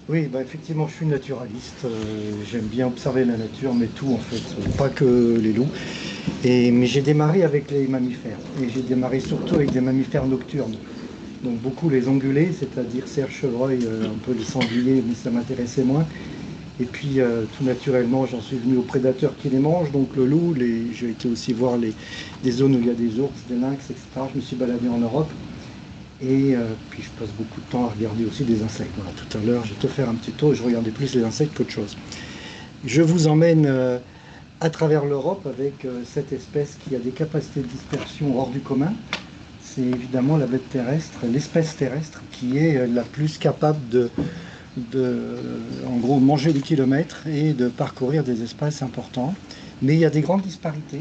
Oui, bah effectivement, je suis naturaliste. J'aime bien observer la nature, mais tout en fait, pas que les loups. Mais j'ai démarré avec les mammifères. Et j'ai démarré surtout avec des mammifères nocturnes. Donc beaucoup les ongulés, c'est-à-dire cerfs, chevreuils, un peu les sangliers, mais ça m'intéressait moins. Et puis tout naturellement, j'en suis venu aux prédateurs qui les mangent, donc le loup. J'ai été aussi voir des zones où il y a des ours, des lynx, etc. Je me suis baladé en Europe. Et puis je passe beaucoup de temps à regarder aussi des insectes. Voilà, tout à l'heure, j'ai te faire un petit tour et je regardais plus les insectes qu'autre chose. Je vous emmène à travers l'Europe avec cette espèce qui a des capacités de dispersion hors du commun. C'est évidemment la bête terrestre, l'espèce terrestre qui est la plus capable en gros, manger des kilomètres et de parcourir des espaces importants. Mais il y a des grandes disparités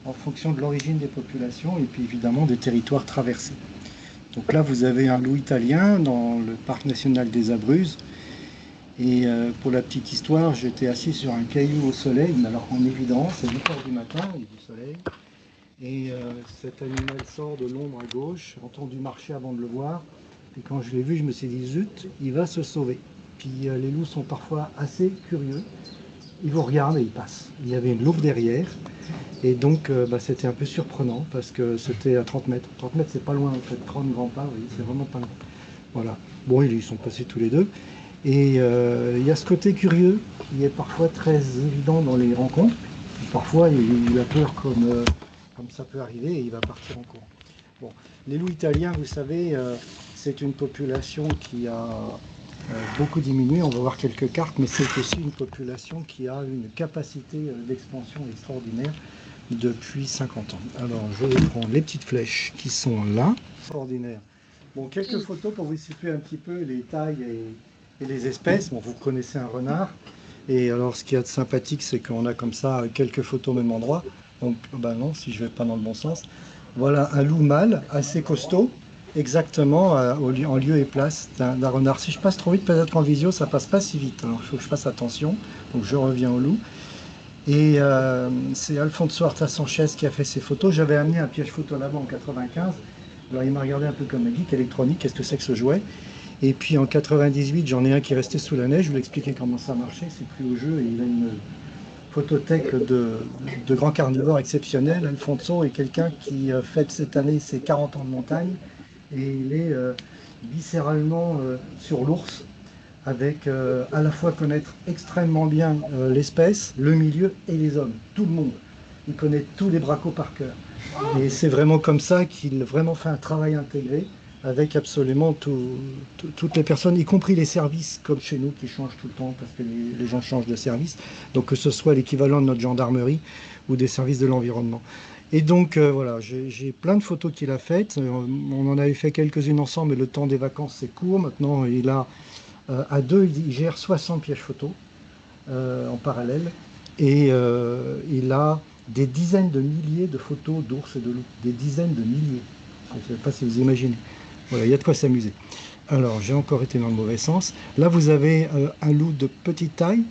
en fonction de l'origine des populations et puis évidemment des territoires traversés. Donc là, vous avez un loup italien dans le parc national des Abruzzes. Et pour la petite histoire, j'étais assis sur un caillou au soleil, mais alors en évidence, c'est 8 heures du matin, il y a du soleil. Et cet animal sort de l'ombre à gauche, j'ai entendu marcher avant de le voir. Et quand je l'ai vu, je me suis dit, zut, il va se sauver. Puis les loups sont parfois assez curieux. Ils vous regardent et ils passent. Il y avait une loupe derrière. Et donc, c'était un peu surprenant parce que c'était à 30 mètres. 30 mètres, c'est pas loin en fait. 30 grands pas, oui, c'est vraiment pas loin. Voilà. Bon, ils sont passés tous les deux. Et il y a ce côté curieux qui est parfois très évident dans les rencontres. Et parfois, il a peur comme ça peut arriver et il va partir en courant. Bon, les loups italiens, vous savez, c'est une population qui a beaucoup diminué. On va voir quelques cartes, mais c'est aussi une population qui a une capacité d'expansion extraordinaire depuis 50 ans. Alors, je vais prendre les petites flèches qui sont là. Extraordinaire. Bon, quelques photos pour vous situer un petit peu les tailles et les espèces. Bon, vous connaissez un renard. Et alors, ce qu'il y a de sympathique, c'est qu'on a comme ça quelques photos au même endroit. Donc, ben non, si je vais pas dans le bon sens. Voilà un loup mâle assez costaud, exactement en lieu et place d'un renard. Si je passe trop vite, peut-être en visio, ça passe pas si vite. Alors, il faut que je fasse attention. Donc, je reviens au loup. Et c'est Alfonso Arta Sanchez qui a fait ces photos. J'avais amené un piège photo là-bas en 95. Alors il m'a regardé un peu comme un geek électronique, qu'est-ce que c'est que ce jouet? Et puis en 98, j'en ai un qui est resté sous la neige, je lui ai expliqué comment ça marchait, c'est pris au jeu et il a une photothèque de grands carnivores exceptionnels. Alfonso est quelqu'un qui fête cette année ses 40 ans de montagne et il est viscéralement sur l'ours avec à la fois connaître extrêmement bien l'espèce, le milieu et les hommes, tout le monde. Il connaît tous les bracos par cœur. Et c'est vraiment comme ça qu'il vraiment fait un travail intégré avec absolument toutes les personnes, y compris les services comme chez nous qui changent tout le temps parce que les gens changent de service. Donc que ce soit l'équivalent de notre gendarmerie ou des services de l'environnement. Et donc voilà, j'ai plein de photos qu'il a faites. On en avait fait quelques-unes ensemble, mais le temps des vacances c'est court. Maintenant, il a à deux, il gère 60 pièges photos en parallèle. Et il a des dizaines de milliers de photos d'ours et de loups. Des dizaines de milliers. Je ne sais pas si vous imaginez. Voilà, il y a de quoi s'amuser. Alors, j'ai encore été dans le mauvais sens. Là, vous avez un loup de petite taille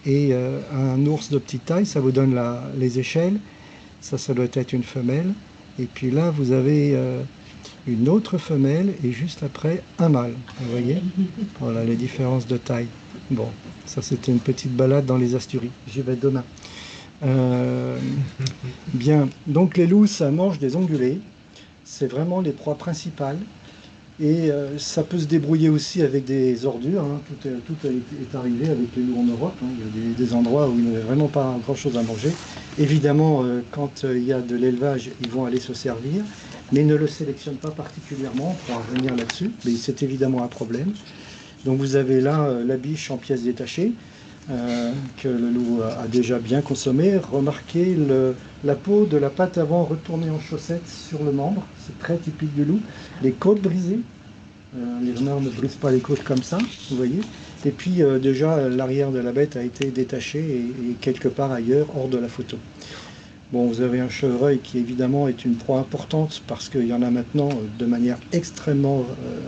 et un ours de petite taille. Ça vous donne les échelles. Ça doit être une femelle. Et puis là, vous avez une autre femelle et juste après un mâle. Vous voyez? Voilà les différences de taille. Bon, ça c'était une petite balade dans les Asturies. J'y vais demain. Euh, bien, donc les loups, ça mange des ongulés. C'est vraiment les proies principales. Et ça peut se débrouiller aussi avec des ordures. Hein. Est arrivé avec les loups en Europe. Hein. Il y a des endroits où il n'y avait vraiment pas grand-chose à manger. Évidemment, quand il y a de l'élevage, ils vont aller se servir, mais ils ne le sélectionnent pas particulièrement. On pourra revenir là-dessus, mais c'est évidemment un problème. Donc vous avez là la biche en pièces détachées, que le loup a déjà bien consommé. Remarquez la peau de la patte avant retournée en chaussettes sur le membre, c'est très typique du loup. Les côtes brisées, les renards ne brisent pas les côtes comme ça, vous voyez. Et puis déjà l'arrière de la bête a été détaché et quelque part ailleurs, hors de la photo. Bon, vous avez un chevreuil qui évidemment est une proie importante parce qu'il y en a maintenant de manière extrêmement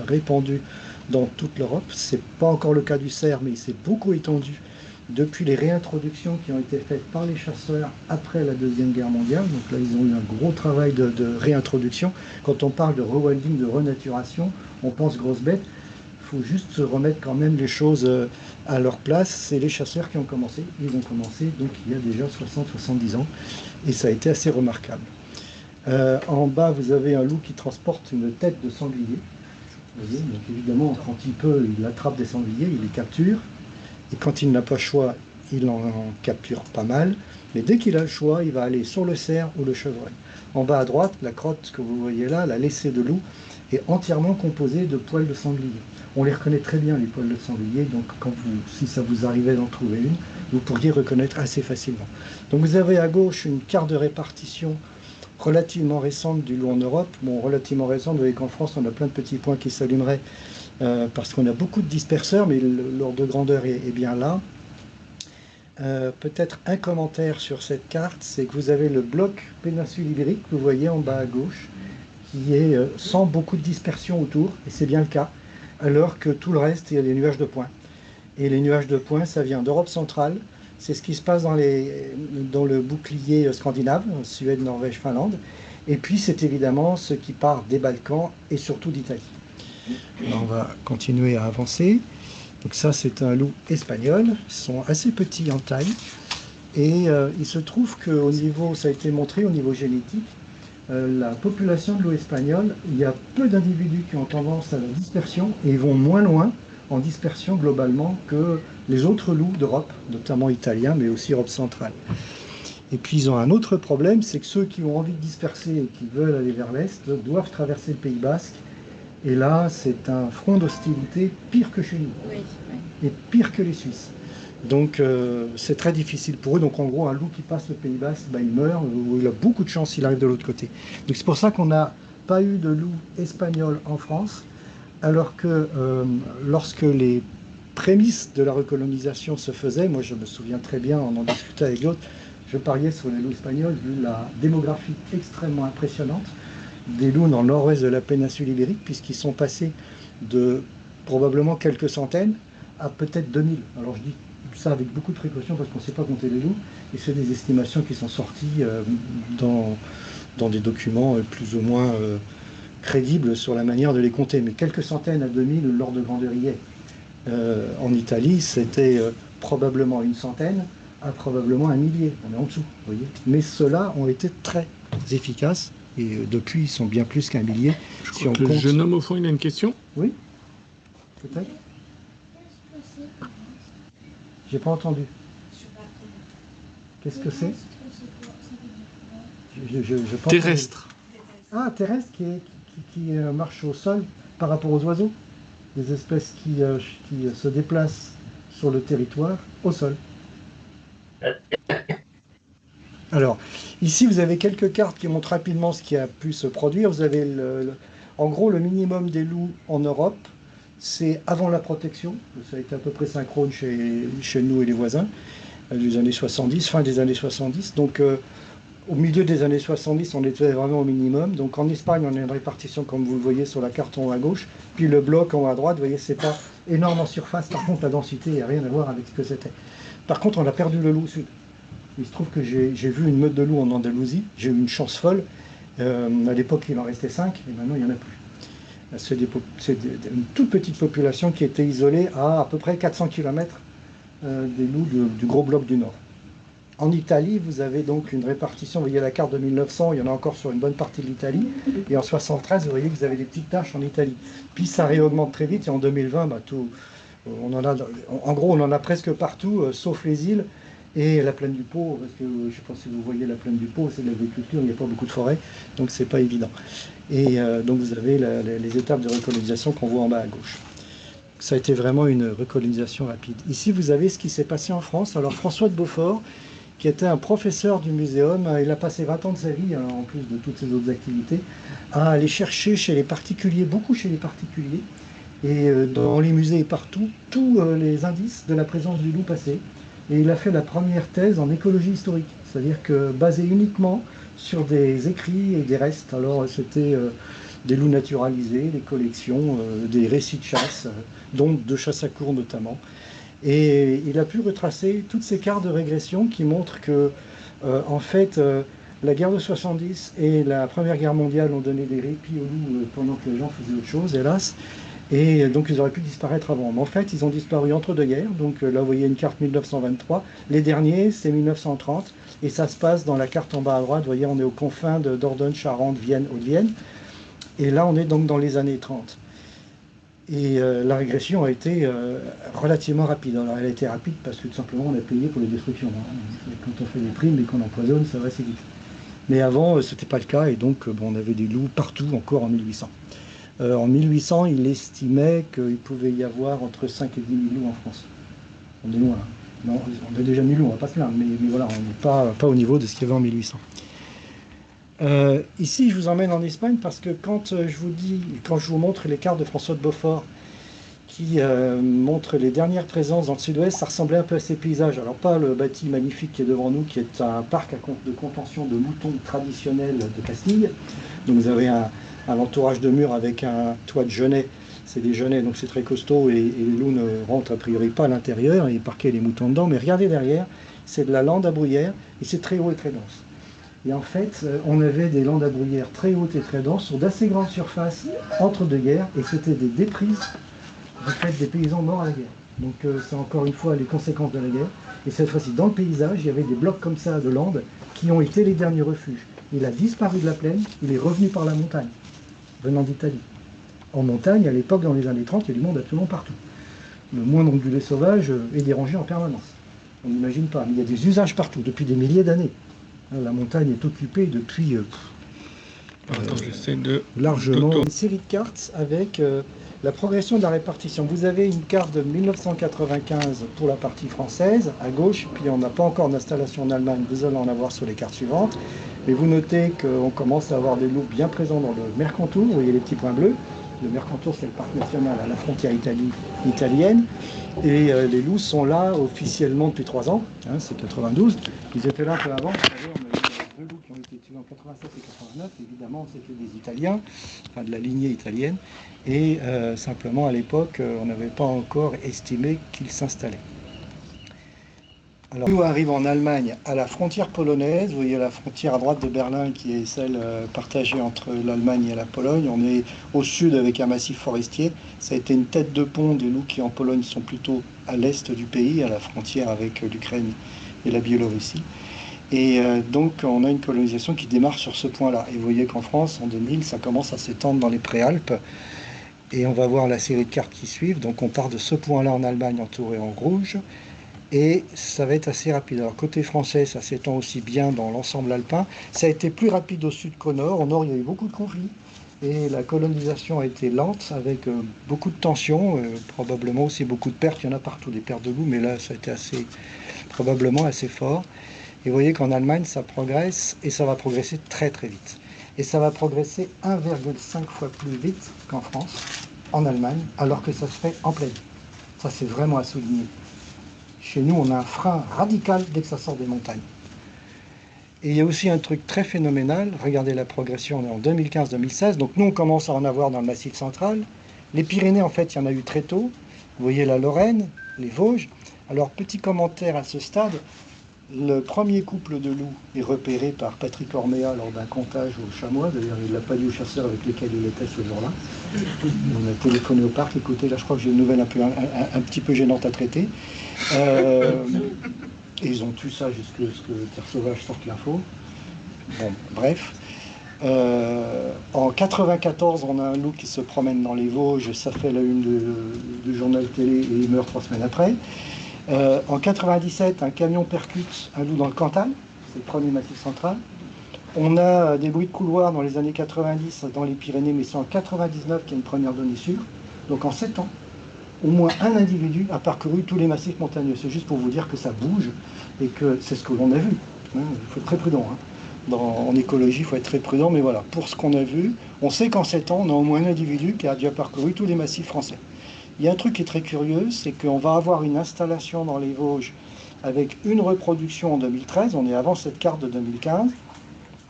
répandue dans toute l'Europe. C'est pas encore le cas du cerf, mais il s'est beaucoup étendu depuis les réintroductions qui ont été faites par les chasseurs après la Deuxième Guerre mondiale. Donc là, ils ont eu un gros travail de réintroduction. Quand on parle de rewilding, de renaturation, on pense grosse bête. Il faut juste remettre quand même les choses à leur place. C'est les chasseurs qui ont commencé. Ils ont commencé donc il y a déjà 60-70 ans et ça a été assez remarquable. En bas, vous avez un loup qui transporte une tête de sanglier. Vous voyez, donc évidemment, quand il peut, il attrape des sangliers, il les capture. Et quand il n'a pas le choix, il en capture pas mal. Mais dès qu'il a le choix, il va aller sur le cerf ou le chevreuil. En bas à droite, la crotte que vous voyez là, la laissée de loup, est entièrement composée de poils de sanglier. On les reconnaît très bien, les poils de sanglier, donc si ça vous arrivait d'en trouver une, vous pourriez reconnaître assez facilement. Donc vous avez à gauche une carte de répartition relativement récente du loup en Europe. Bon, relativement récente, vous voyez qu'en France, on a plein de petits points qui s'allumeraient parce qu'on a beaucoup de disperseurs, mais l'ordre de grandeur est bien là. Peut-être un commentaire sur cette carte, c'est que vous avez le bloc péninsule ibérique, que vous voyez en bas à gauche, qui est sans beaucoup de dispersion autour, et c'est bien le cas, alors que tout le reste, il y a des nuages de points. Et les nuages de points, ça vient d'Europe centrale, c'est ce qui se passe dans le bouclier scandinave, Suède, Norvège, Finlande, et puis c'est évidemment ce qui part des Balkans et surtout d'Italie. On va continuer à avancer. Donc ça, c'est un loup espagnol. Ils sont assez petits en taille. Et il se trouve qu'au niveau, ça a été montré au niveau génétique, la population de loup espagnol, il y a peu d'individus qui ont tendance à la dispersion et ils vont moins loin en dispersion globalement que les autres loups d'Europe, notamment italiens, mais aussi Europe centrale. Et puis ils ont un autre problème, c'est que ceux qui ont envie de disperser et qui veulent aller vers l'Est doivent traverser le Pays Basque. Et là, c'est un front d'hostilité pire que chez nous, oui. Et pire que les Suisses. Donc c'est très difficile pour eux. Donc en gros, un loup qui passe le Pays Basque, il meurt, ou il a beaucoup de chance s'il arrive de l'autre côté. Donc c'est pour ça qu'on n'a pas eu de loup espagnol en France, alors que lorsque les prémices de la recolonisation se faisaient, moi je me souviens très bien, on en discutait avec d'autres, je pariais sur les loups espagnols, vu la démographie extrêmement impressionnante des loups dans le nord-ouest de la péninsule ibérique, puisqu'ils sont passés de probablement quelques centaines à peut-être 2000. Alors je dis ça avec beaucoup de précaution parce qu'on ne sait pas compter les loups, et c'est des estimations qui sont sorties dans des documents plus ou moins crédibles sur la manière de les compter. Mais quelques centaines à 2000, l'ordre de grandeur y est. En Italie, c'était probablement une centaine à probablement un millier. On est en dessous, vous voyez. Mais ceux-là ont été très efficaces. Et depuis, ils sont bien plus qu'un millier. Je crois que le jeune homme au fond, il a une question. Oui, peut-être. J'ai pas entendu. Qu'est-ce que c'est? Terrestre. Ah, terrestre qui marche au sol par rapport aux oiseaux. Des espèces qui se déplacent sur le territoire au sol. Alors, ici, vous avez quelques cartes qui montrent rapidement ce qui a pu se produire. Vous avez, en gros, le minimum des loups en Europe, c'est avant la protection. Ça a été à peu près synchrone chez nous et les voisins, des années 70, fin des années 70. Donc, au milieu des années 70, on était vraiment au minimum. Donc, en Espagne, on a une répartition, comme vous le voyez sur la carte en haut à gauche. Puis le bloc en haut à droite, vous voyez, c'est pas énorme en surface. Par contre, la densité n'a rien à voir avec ce que c'était. Par contre, on a perdu le loup sud. Il se trouve que j'ai vu une meute de loups en Andalousie, j'ai eu une chance folle. À l'époque, il en restait 5, et maintenant, il n'y en a plus. C'est une toute petite population qui était isolée à peu près 400 km des loups du gros bloc du Nord. En Italie, vous avez donc une répartition, vous voyez la carte de 1900, il y en a encore sur une bonne partie de l'Italie, et en 73, vous voyez que vous avez des petites taches en Italie. Puis ça réaugmente très vite, et en 2020, en gros, on en a presque partout, sauf les îles, et la plaine du Pô, parce que je ne sais pas si vous voyez la plaine du Pô, c'est de l'agriculture, il n'y a pas beaucoup de forêt, donc c'est pas évident. Et donc vous avez les étapes de recolonisation qu'on voit en bas à gauche. Ça a été vraiment une recolonisation rapide. Ici, vous avez ce qui s'est passé en France. Alors François de Beaufort, qui était un professeur du muséum, il a passé 20 ans de sa vie, en plus de toutes ses autres activités, à aller chercher chez les particuliers, beaucoup chez les particuliers, et dans les musées et partout, tous les indices de la présence du loup passé. Et il a fait la première thèse en écologie historique, c'est-à-dire que basée uniquement sur des écrits et des restes. Alors c'était des loups naturalisés, des collections, des récits de chasse, dont de chasse à courre notamment. Et il a pu retracer toutes ces cartes de régression qui montrent que, en fait, la guerre de 70 et la Première Guerre mondiale ont donné des répits aux loups pendant que les gens faisaient autre chose, hélas. Et donc ils auraient pu disparaître avant. Mais en fait, ils ont disparu entre deux guerres. Donc là, vous voyez une carte 1923. Les derniers, c'est 1930. Et ça se passe dans la carte en bas à droite. Vous voyez, on est aux confins de Dordogne, Charente, Vienne, Haute-Vienne. Et là, on est donc dans les années 30. Et la régression a été relativement rapide. Alors elle a été rapide parce que tout simplement on a payé pour les destructions. Hein. Quand on fait des primes et qu'on empoisonne, ça va assez vite. Mais avant, ce n'était pas le cas, et donc on avait des loups partout encore en 1800. En 1800, il estimait qu'il pouvait y avoir entre 5 et 10 000 loups en France. On est loin. Non, on a déjà 1000 loups, on ne va pas se plaindre, mais voilà, on n'est pas au niveau de ce qu'il y avait en 1800. Ici, je vous emmène en Espagne parce que quand je vous montre les cartes de François de Beaufort qui montrent les dernières présences dans le sud-ouest, ça ressemblait un peu à ces paysages. Alors pas le bâti magnifique qui est devant nous, qui est un parc de contention de moutons traditionnels de Castille. Donc vous avez un entourage de murs avec un toit de genêt. C'est des genêts, donc c'est très costaud et les loups ne rentrent a priori pas à l'intérieur et parquaient les moutons dedans. Mais regardez derrière, c'est de la lande à bruyère et c'est très haut et très dense. Et en fait, on avait des landes à bruyère très hautes et très denses sur d'assez grandes surfaces entre deux guerres, et c'était des déprises du fait des paysans morts à la guerre. Donc c'est encore une fois les conséquences de la guerre. Et cette fois-ci, dans le paysage, il y avait des blocs comme ça de landes qui ont été les derniers refuges. Il a disparu de la plaine, il est revenu par la montagne, venant d'Italie. En montagne, à l'époque, dans les années 30, il y a du monde absolument partout. Le moindre ondulé sauvage est dérangé en permanence. On n'imagine pas, mais il y a des usages partout, depuis des milliers d'années. La montagne est occupée depuis largement une série de cartes avec la progression de la répartition. Vous avez une carte de 1995 pour la partie française à gauche, puis on n'a pas encore d'installation en Allemagne, vous allez en avoir sur les cartes suivantes. Mais vous notez qu'on commence à avoir des loups bien présents dans le Mercantour, vous voyez les petits points bleus. Le Mercantour, c'est le parc national à la frontière italienne. Et les loups sont là officiellement depuis 3 ans, hein, c'est 92. Ils étaient là un peu avant. Vous savez, on a eu 2 loups qui ont été tués en 87 et 89. Évidemment, c'était des Italiens, enfin de la lignée italienne. Et simplement, à l'époque, on n'avait pas encore estimé qu'ils s'installaient. Alors, nous arrivons en Allemagne à la frontière polonaise. Vous voyez la frontière à droite de Berlin qui est celle partagée entre l'Allemagne et la Pologne. On est au sud avec un massif forestier. Ça a été une tête de pont des loups qui en Pologne sont plutôt à l'est du pays, à la frontière avec l'Ukraine et la Biélorussie. Et donc on a une colonisation qui démarre sur ce point-là. Et vous voyez qu'en France, en 2000, ça commence à s'étendre dans les Préalpes. Et on va voir la série de cartes qui suivent. Donc on part de ce point-là en Allemagne entouré en rouge. Et ça va être assez rapide. Alors côté français, ça s'étend aussi bien dans l'ensemble alpin. Ça a été plus rapide au sud qu'au nord. Au nord, il y a eu beaucoup de conflits. Et la colonisation a été lente, avec beaucoup de tensions, probablement aussi beaucoup de pertes. Il y en a partout, des pertes de loups, mais là, ça a été probablement assez fort. Et vous voyez qu'en Allemagne, ça progresse, et ça va progresser très très vite. Et ça va progresser 1,5 fois plus vite qu'en France, en Allemagne, alors que ça se fait en pleine. Ça, c'est vraiment à souligner. Chez nous, on a un frein radical dès que ça sort des montagnes. Et il y a aussi un truc très phénoménal. Regardez la progression, on est en 2015-2016. Donc nous, on commence à en avoir dans le Massif central. Les Pyrénées, en fait, il y en a eu très tôt. Vous voyez la Lorraine, les Vosges. Alors, petit commentaire à ce stade. Le premier couple de loups est repéré par Patrick Orméa lors d'un comptage au chamois. D'ailleurs, il ne l'a pas dit aux chasseurs avec lesquels il était ce jour-là. On a téléphoné au parc. Écoutez, là, je crois que j'ai une nouvelle un petit peu gênante à traiter. Et ils ont tué ça jusqu'à ce que Terre Sauvage sorte l'info. Bon, bref. En 94, on a un loup qui se promène dans les Vosges. Ça fait la une du journal télé et il meurt 3 semaines après. En 97, un camion percute un loup dans le Cantal, c'est le premier massif central. On a des bruits de couloir dans les années 90 dans les Pyrénées, mais c'est en 99 qu'il y a une première donnée sûre. Donc en 7 ans, au moins un individu a parcouru tous les massifs montagneux. C'est juste pour vous dire que ça bouge et que c'est ce que l'on a vu. Il faut être très prudent. En écologie, il faut être très prudent, mais voilà, pour ce qu'on a vu, on sait qu'en 7 ans, on a au moins un individu qui a déjà parcouru tous les massifs français. Il y a un truc qui est très curieux, c'est qu'on va avoir une installation dans les Vosges avec une reproduction en 2013, on est avant cette carte de 2015.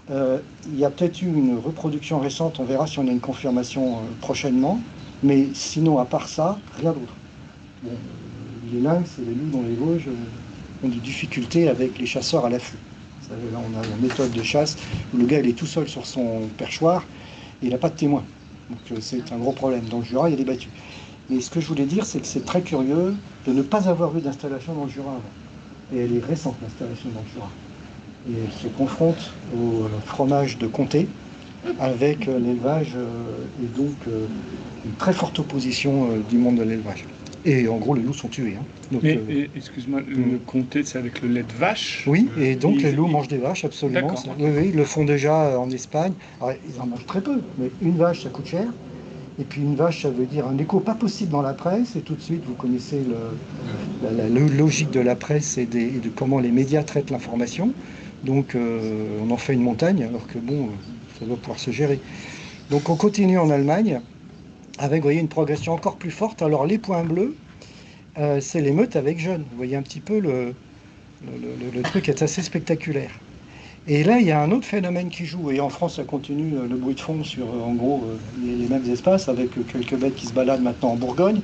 Il y a peut-être eu une reproduction récente, on verra si on a une confirmation prochainement, mais sinon, à part ça, rien d'autre. Bon, les lynx et les loups dans les Vosges ont des difficultés avec les chasseurs à l'affût. Vous savez, là, on a une méthode de chasse où le gars il est tout seul sur son perchoir et il n'a pas de témoin. Donc c'est un gros problème. Dans le Jura, il y a des battues. Mais ce que je voulais dire, c'est que c'est très curieux de ne pas avoir eu d'installation dans le Jura avant. Et elle est récente, l'installation dans le Jura. Et elle se confronte au fromage de comté avec l'élevage et donc une très forte opposition du monde de l'élevage. Et en gros, les loups sont tués. Hein. Donc, mais excuse-moi, le comté, c'est avec le lait de vache? Oui, et donc les loups mangent des vaches, absolument. Oui, oui, ils le font déjà en Espagne. Alors, ils en mangent très peu, mais une vache, ça coûte cher. Et puis une vache, ça veut dire un écho pas possible dans la presse. Et tout de suite, vous connaissez la logique de la presse et de comment les médias traitent l'information. Donc on en fait une montagne, alors que bon, ça doit pouvoir se gérer. Donc on continue en Allemagne, avec, vous voyez, une progression encore plus forte. Alors les points bleus, c'est les meutes avec jeunes. Vous voyez un petit peu, le truc est assez spectaculaire. Et là, il y a un autre phénomène qui joue. Et en France, ça continue le bruit de fond sur, en gros, les mêmes espaces, avec quelques bêtes qui se baladent maintenant en Bourgogne,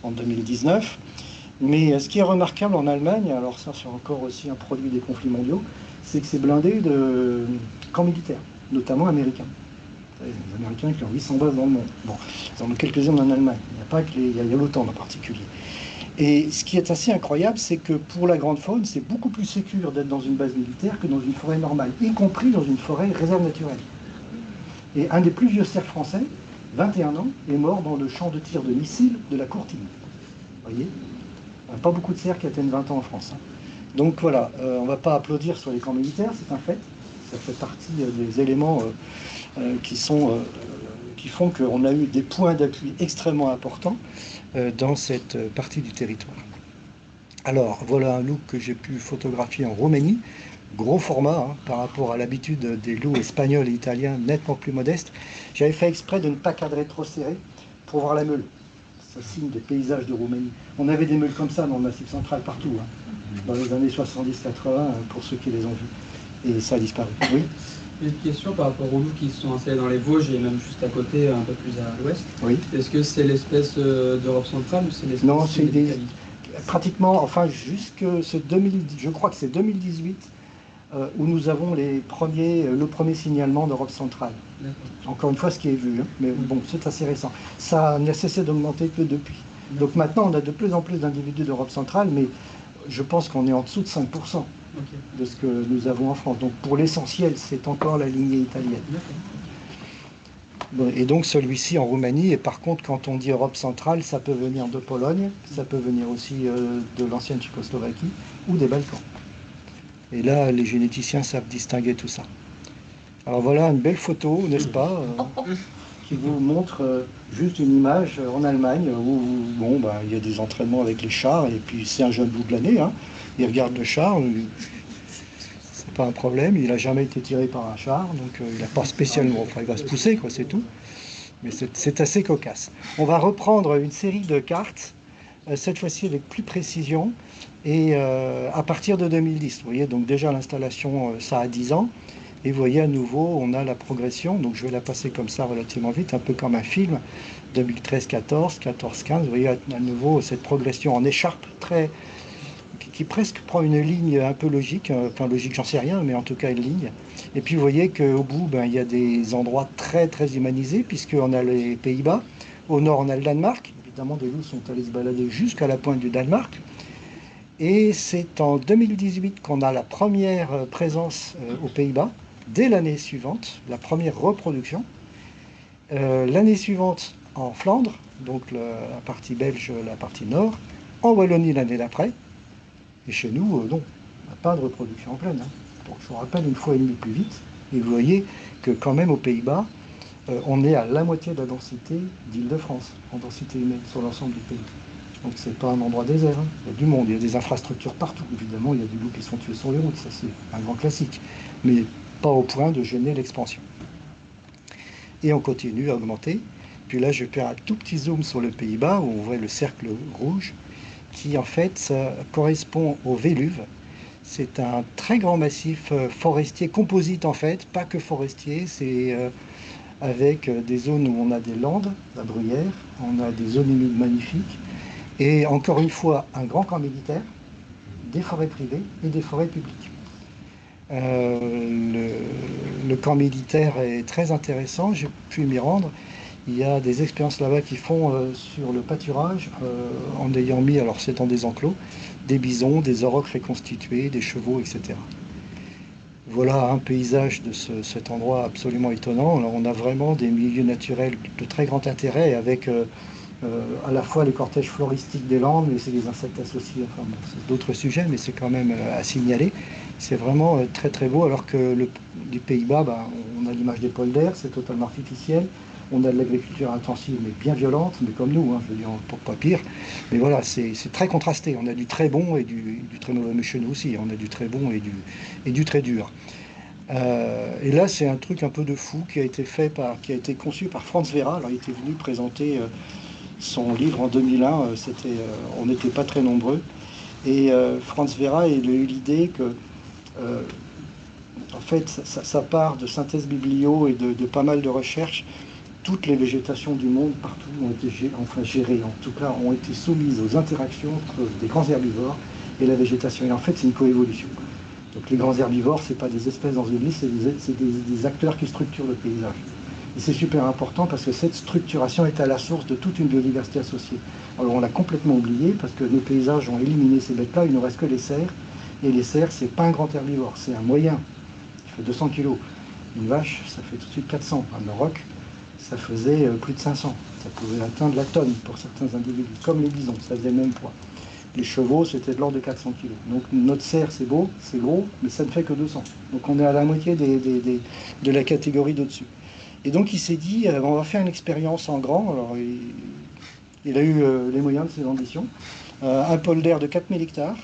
en 2019. Mais ce qui est remarquable en Allemagne, alors ça c'est encore aussi un produit des conflits mondiaux, c'est que c'est blindé de camps militaires, notamment américains. Les Américains qui ont 800 bases dans le monde. Bon, ils en ont quelques-unes en Allemagne. Il n'y a pas que il y a l'OTAN en particulier. Et ce qui est assez incroyable, c'est que pour la grande faune, c'est beaucoup plus sécure d'être dans une base militaire que dans une forêt normale, y compris dans une forêt réserve naturelle. Et un des plus vieux cerfs français, 21 ans, est mort dans le champ de tir de missiles de la Courtine. Vous voyez ? Il n'y a pas beaucoup de cerfs qui atteignent 20 ans en France. Hein. Donc voilà, on ne va pas applaudir sur les camps militaires, c'est un fait. Ça fait partie des éléments qui font qu'on a eu des points d'appui extrêmement importants dans cette partie du territoire. Alors, voilà un loup que j'ai pu photographier en Roumanie. Gros format hein, par rapport à l'habitude des loups espagnols et italiens, nettement plus modestes. J'avais fait exprès de ne pas cadrer trop serré pour voir la meule. Ça signe des paysages de Roumanie. On avait des meules comme ça dans le Massif central partout, hein, dans les années 70-80, pour ceux qui les ont vus. Et ça a disparu. Oui. Une question par rapport aux loups qui se sont installés dans les Vosges et même juste à côté, un peu plus à l'ouest. Oui. Est-ce que c'est l'espèce d'Europe centrale ou c'est l'espèce Non, c'est pratiquement, enfin, jusque ce 2000, je crois que c'est 2018, où nous avons le premier signalement d'Europe centrale. Encore une fois, ce qui est vu, hein, mais bon, c'est assez récent. Ça n'a cessé d'augmenter que depuis. Donc maintenant, on a de plus en plus d'individus d'Europe centrale, mais je pense qu'on est en dessous de 5% de ce que nous avons en France. Donc pour l'essentiel, c'est encore la lignée italienne. Bon, et donc celui-ci en Roumanie, et par contre, quand on dit Europe centrale, ça peut venir de Pologne, ça peut venir aussi de l'ancienne Tchécoslovaquie ou des Balkans. Et là, les généticiens savent distinguer tout ça. Alors voilà une belle photo, n'est-ce pas, qui vous montre juste une image en Allemagne où bon, bah, il y a des entraînements avec les chars, et puis c'est un jeune loup de l'année, hein. Il regarde le char, c'est pas un problème, il n'a jamais été tiré par un char, donc il n'a pas spécialement, enfin il va se pousser, quoi, c'est tout. Mais c'est assez cocasse. On va reprendre une série de cartes, cette fois-ci avec plus précision, et à partir de 2010, vous voyez, donc déjà l'installation, ça a 10 ans, et vous voyez à nouveau, on a la progression, donc je vais la passer comme ça relativement vite, un peu comme un film, 2013-14, 14-15, vous voyez à nouveau cette progression en écharpe, qui presque prend une ligne un peu logique, enfin logique j'en sais rien, mais en tout cas une ligne. Et puis vous voyez qu'au bout, ben, il y a des endroits très très humanisés, puisqu'on a les Pays-Bas, au nord on a le Danemark, évidemment des loups sont allés se balader jusqu'à la pointe du Danemark, et c'est en 2018 qu'on a la première présence aux Pays-Bas, dès l'année suivante, la première reproduction. L'année suivante en Flandre, donc la partie belge, la partie nord, en Wallonie l'année d'après, et chez nous, non, on n'a pas de reproduction en pleine. Hein. Donc je vous rappelle, une fois et demie plus vite, et vous voyez que quand même aux Pays-Bas, on est à la moitié de la densité d'Île-de-France, en densité humaine sur l'ensemble du pays. Donc c'est pas un endroit désert, hein. Il y a du monde, il y a des infrastructures partout. Évidemment, il y a des loups qui sont tués sur les routes, ça c'est un grand classique, mais pas au point de gêner l'expansion. Et on continue à augmenter. Puis là, je vais faire un tout petit zoom sur le Pays-Bas, où on voit le cercle rouge, qui en fait ça correspond au Véluve. C'est un très grand massif forestier, composite en fait, pas que forestier, c'est avec des zones où on a des landes, la bruyère, on a des zones humides magnifiques, et encore une fois, un grand camp militaire, des forêts privées et des forêts publiques. Le camp militaire est très intéressant, j'ai pu m'y rendre. Il y a des expériences là-bas qui font sur le pâturage, en ayant mis, alors c'est dans des enclos, des bisons, des aurochs reconstitués, des chevaux, etc. Voilà un paysage de cet endroit absolument étonnant. Alors, on a vraiment des milieux naturels de très grand intérêt avec à la fois les cortèges floristiques des Landes, mais c'est les insectes associés, enfin bon, c'est d'autres sujets, mais c'est quand même à signaler. C'est vraiment très très beau, alors que les Pays-Bas, bah, on a l'image des polders, c'est totalement artificiel. On a de l'agriculture intensive, mais bien violente, mais comme nous, hein, je veux dire, pas pire. Mais voilà, c'est très contrasté. On a du très bon et du très mauvais, mais chez nous aussi, on a du très bon et du très dur. Et là, c'est un truc un peu de fou qui a été conçu par Franz Vera. Alors, il était venu présenter son livre en 2001. On n'était pas très nombreux. Et Franz Vera, il a eu l'idée que, en fait, ça part de synthèse biblio et de pas mal de recherches. Toutes les végétations du monde, partout, ont été gérées, en tout cas, ont été soumises aux interactions entre des grands herbivores et la végétation. Et en fait, c'est une coévolution. Donc les grands herbivores, ce n'est pas des espèces dans une liste, c'est des acteurs qui structurent le paysage. Et c'est super important parce que cette structuration est à la source de toute une biodiversité associée. Alors on l'a complètement oublié parce que nos paysages ont éliminé ces bêtes-là, il ne reste que les cerfs. Et les cerfs, c'est pas un grand herbivore, c'est un moyen qui fait 200 kg. Une vache, ça fait tout de suite 400. Un auroch, ça faisait plus de 500. Ça pouvait atteindre la tonne pour certains individus, comme les bisons, ça faisait le même poids. Les chevaux, c'était de l'ordre de 400 kg. Donc notre cerf, c'est beau, c'est gros, mais ça ne fait que 200. Donc on est à la moitié de la catégorie d'au-dessus. Et donc il s'est dit, on va faire une expérience en grand. Alors il a eu les moyens de ses ambitions. Un polder de 4000 hectares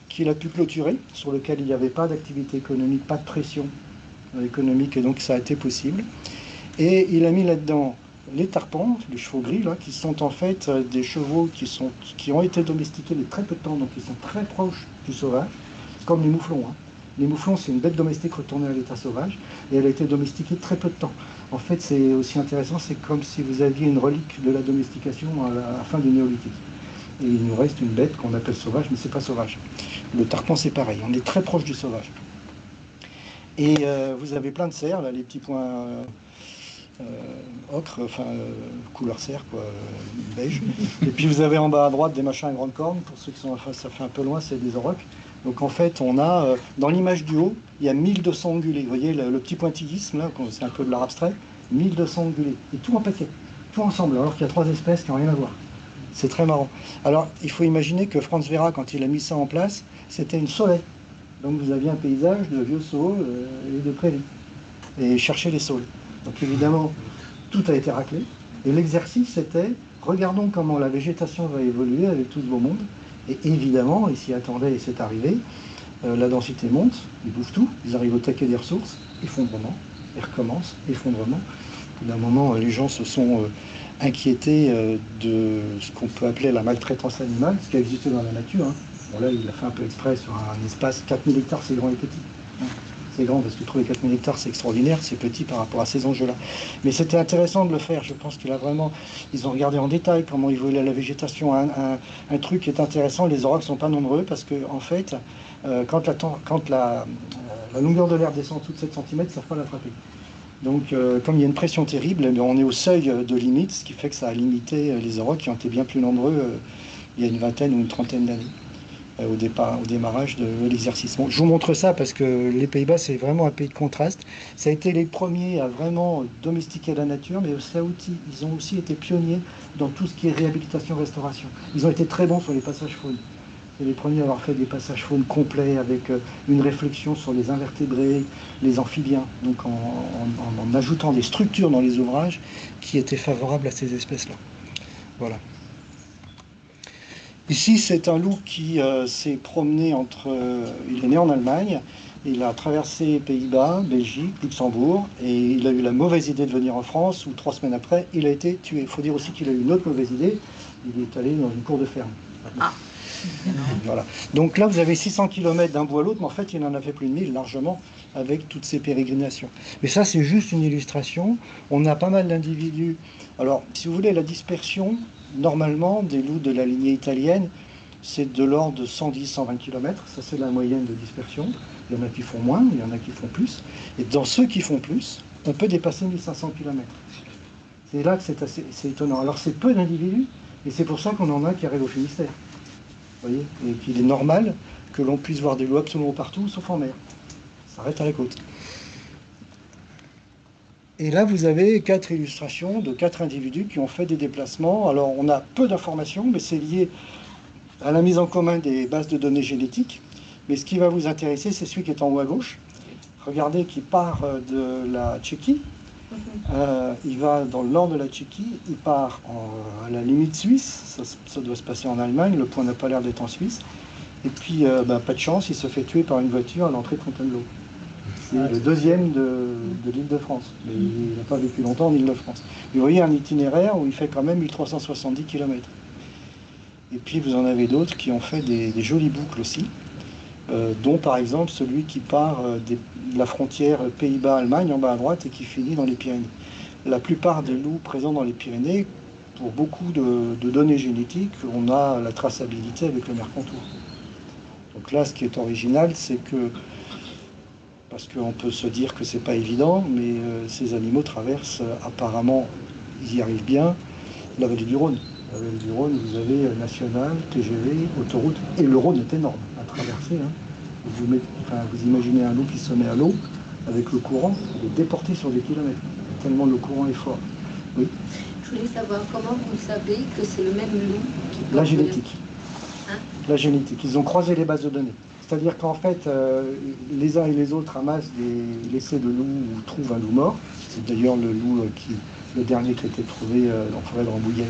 qu'il a pu clôturer, sur lequel il n'y avait pas d'activité économique, pas de pression économique, et donc ça a été possible. Et il a mis là-dedans les tarpans, les chevaux gris, là, qui sont en fait des chevaux qui ont été domestiqués mais très peu de temps, donc ils sont très proches du sauvage, comme les mouflons. Hein. Les mouflons, c'est une bête domestique retournée à l'état sauvage, et elle a été domestiquée très peu de temps. En fait, c'est aussi intéressant, c'est comme si vous aviez une relique de la domestication à la fin du néolithique. Et il nous reste une bête qu'on appelle sauvage, mais c'est pas sauvage. Le tarpan, c'est pareil, on est très proche du sauvage. Et vous avez plein de cerfs, là, les petits points... ocre, enfin couleur cerf, quoi, beige. Et puis vous avez en bas à droite des machins à grande corne, pour ceux qui sont, enfin, ça fait un peu loin, c'est des aurochs. Donc en fait, on a, dans l'image du haut, il y a 1200 ongulés. Vous voyez le petit pointillisme, là, c'est un peu de l'art abstrait, 1200 ongulés. Et tout en paquet, tout ensemble, alors qu'il y a 3 espèces qui n'ont rien à voir. C'est très marrant. Alors, il faut imaginer que Franz Vera, quand il a mis ça en place, c'était une saulet. Donc vous aviez un paysage de vieux saules et de prairies. Et chercher les saules. Donc évidemment, tout a été raclé. Et l'exercice, c'était, regardons comment la végétation va évoluer avec tout ce beau monde. Et évidemment, ils s'y attendaient et c'est arrivé. La densité monte, ils bouffent tout, ils arrivent au taquet des ressources, effondrement, ils recommencent, effondrement. D'un moment, les gens se sont inquiétés de ce qu'on peut appeler la maltraitance animale, ce qui a existé dans la nature. Hein. Bon là, il a fait un peu exprès sur un espace, 4000 hectares, c'est grand et petit. Hein. C'est grand parce que trouver 4000 hectares, c'est extraordinaire, c'est petit par rapport à ces enjeux-là. Mais c'était intéressant de le faire. Je pense qu'ils ont regardé en détail comment évoluait la végétation. Un truc qui est intéressant, les aurochs ne sont pas nombreux parce que, en fait, quand la longueur de l'air descend tout de 7 cm, ils ne savent pas l'attraper. Donc, comme il y a une pression terrible, on est au seuil de limite, ce qui fait que ça a limité les aurochs qui ont été bien plus nombreux il y a une vingtaine ou une trentaine d'années. Au démarrage de l'exercice. Bon, je vous montre ça parce que les Pays-Bas, c'est vraiment un pays de contraste. Ça a été les premiers à vraiment domestiquer la nature, mais ils ont aussi été pionniers dans tout ce qui est réhabilitation-restauration. Ils ont été très bons sur les passages faunes. C'est les premiers à avoir fait des passages faunes complets avec une réflexion sur les invertébrés, les amphibiens, donc en ajoutant des structures dans les ouvrages qui étaient favorables à ces espèces-là. Voilà. Ici, c'est un loup qui s'est promené il est né en Allemagne, il a traversé Pays-Bas, Belgique, Luxembourg, et il a eu la mauvaise idée de venir en France, où 3 semaines après, il a été tué. Il faut dire aussi qu'il a eu une autre mauvaise idée, il est allé dans une cour de ferme. Ah. Voilà. Donc là, vous avez 600 km d'un bout à l'autre, mais en fait, il en a fait plus de 1000, largement, avec toutes ces pérégrinations. Mais ça, c'est juste une illustration. On a pas mal d'individus. Alors, si vous voulez, la dispersion, normalement, des loups de la lignée italienne, c'est de l'ordre de 110-120 km. Ça, c'est la moyenne de dispersion. Il y en a qui font moins, il y en a qui font plus. Et dans ceux qui font plus, on peut dépasser 1500 km. C'est là que c'est étonnant. Alors c'est peu d'individus, et c'est pour ça qu'on en a qui arrivent au Finistère. Vous voyez, et qu'il est normal que l'on puisse voir des loups absolument partout, sauf en mer. Ça s'arrête à la côte. Et là, vous avez 4 illustrations de 4 individus qui ont fait des déplacements. Alors, on a peu d'informations, mais c'est lié à la mise en commun des bases de données génétiques. Mais ce qui va vous intéresser, c'est celui qui est en haut à gauche. Regardez, qui part de la Tchéquie. Il va dans le nord de la Tchéquie. Il part à la limite suisse. Ça doit se passer en Allemagne. Le point n'a pas l'air d'être en Suisse. Et puis, pas de chance, il se fait tuer par une voiture à l'entrée de Fontainebleau. C'est le deuxième de l'Île-de-France. Mais il n'a pas vécu longtemps en Île-de-France. Vous voyez un itinéraire où il fait quand même 1370 km. Et puis vous en avez d'autres qui ont fait des jolies boucles aussi, dont par exemple celui qui part de la frontière Pays-Bas-Allemagne en bas à droite et qui finit dans les Pyrénées. La plupart des loups présents dans les Pyrénées, pour beaucoup de données génétiques, on a la traçabilité avec le Mercantour. Donc là, ce qui est original, c'est que parce qu'on peut se dire que c'est pas évident, mais ces animaux traversent apparemment, ils y arrivent bien, la vallée du Rhône. La vallée du Rhône, vous avez national, TGV, autoroute, et le Rhône est énorme à traverser. Vous imaginez un loup qui se met à l'eau, avec le courant, il est déporté sur des kilomètres, tellement le courant est fort. Oui. Je voulais savoir comment vous savez que c'est le même loup qui peut... La génétique. La génétique. Ils ont croisé les bases de données. C'est-à-dire qu'en fait, les uns et les autres ramassent des laissés de loups ou trouvent un loup mort. C'est d'ailleurs le loup le dernier qui a été trouvé en forêt de Rambouillet.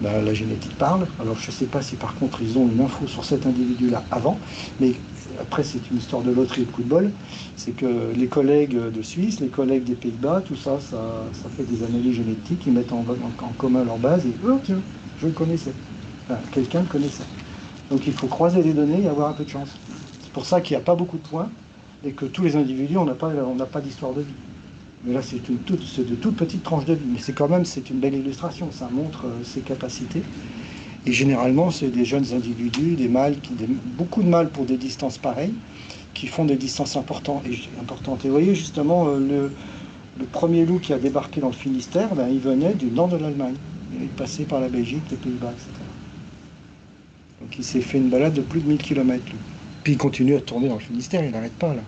La génétique parle. Alors je ne sais pas si par contre ils ont une info sur cet individu-là avant, mais après c'est une histoire de loterie et de coup de bol. C'est que les collègues de Suisse, les collègues des Pays-Bas, tout ça, ça fait des analyses génétiques, ils mettent en commun leur base et oh tiens, je le connaissais. Enfin, quelqu'un le connaissait. Donc il faut croiser les données et avoir un peu de chance. C'est pour ça qu'il n'y a pas beaucoup de points et que tous les individus, on n'a pas d'histoire de vie. Mais là, c'est de toutes petites tranches de vie. Mais c'est une belle illustration. Ça montre ses capacités. Et généralement, c'est des jeunes individus, des mâles, beaucoup de mâles pour des distances pareilles, qui font des distances importantes. Et vous voyez, justement, le premier loup qui a débarqué dans le Finistère, il venait du nord de l'Allemagne. Il est passé par la Belgique, les Pays-Bas, etc. Donc il s'est fait une balade de plus de 1000 km. Lui. Puis il continue à tourner dans le Finistère, il n'arrête pas là.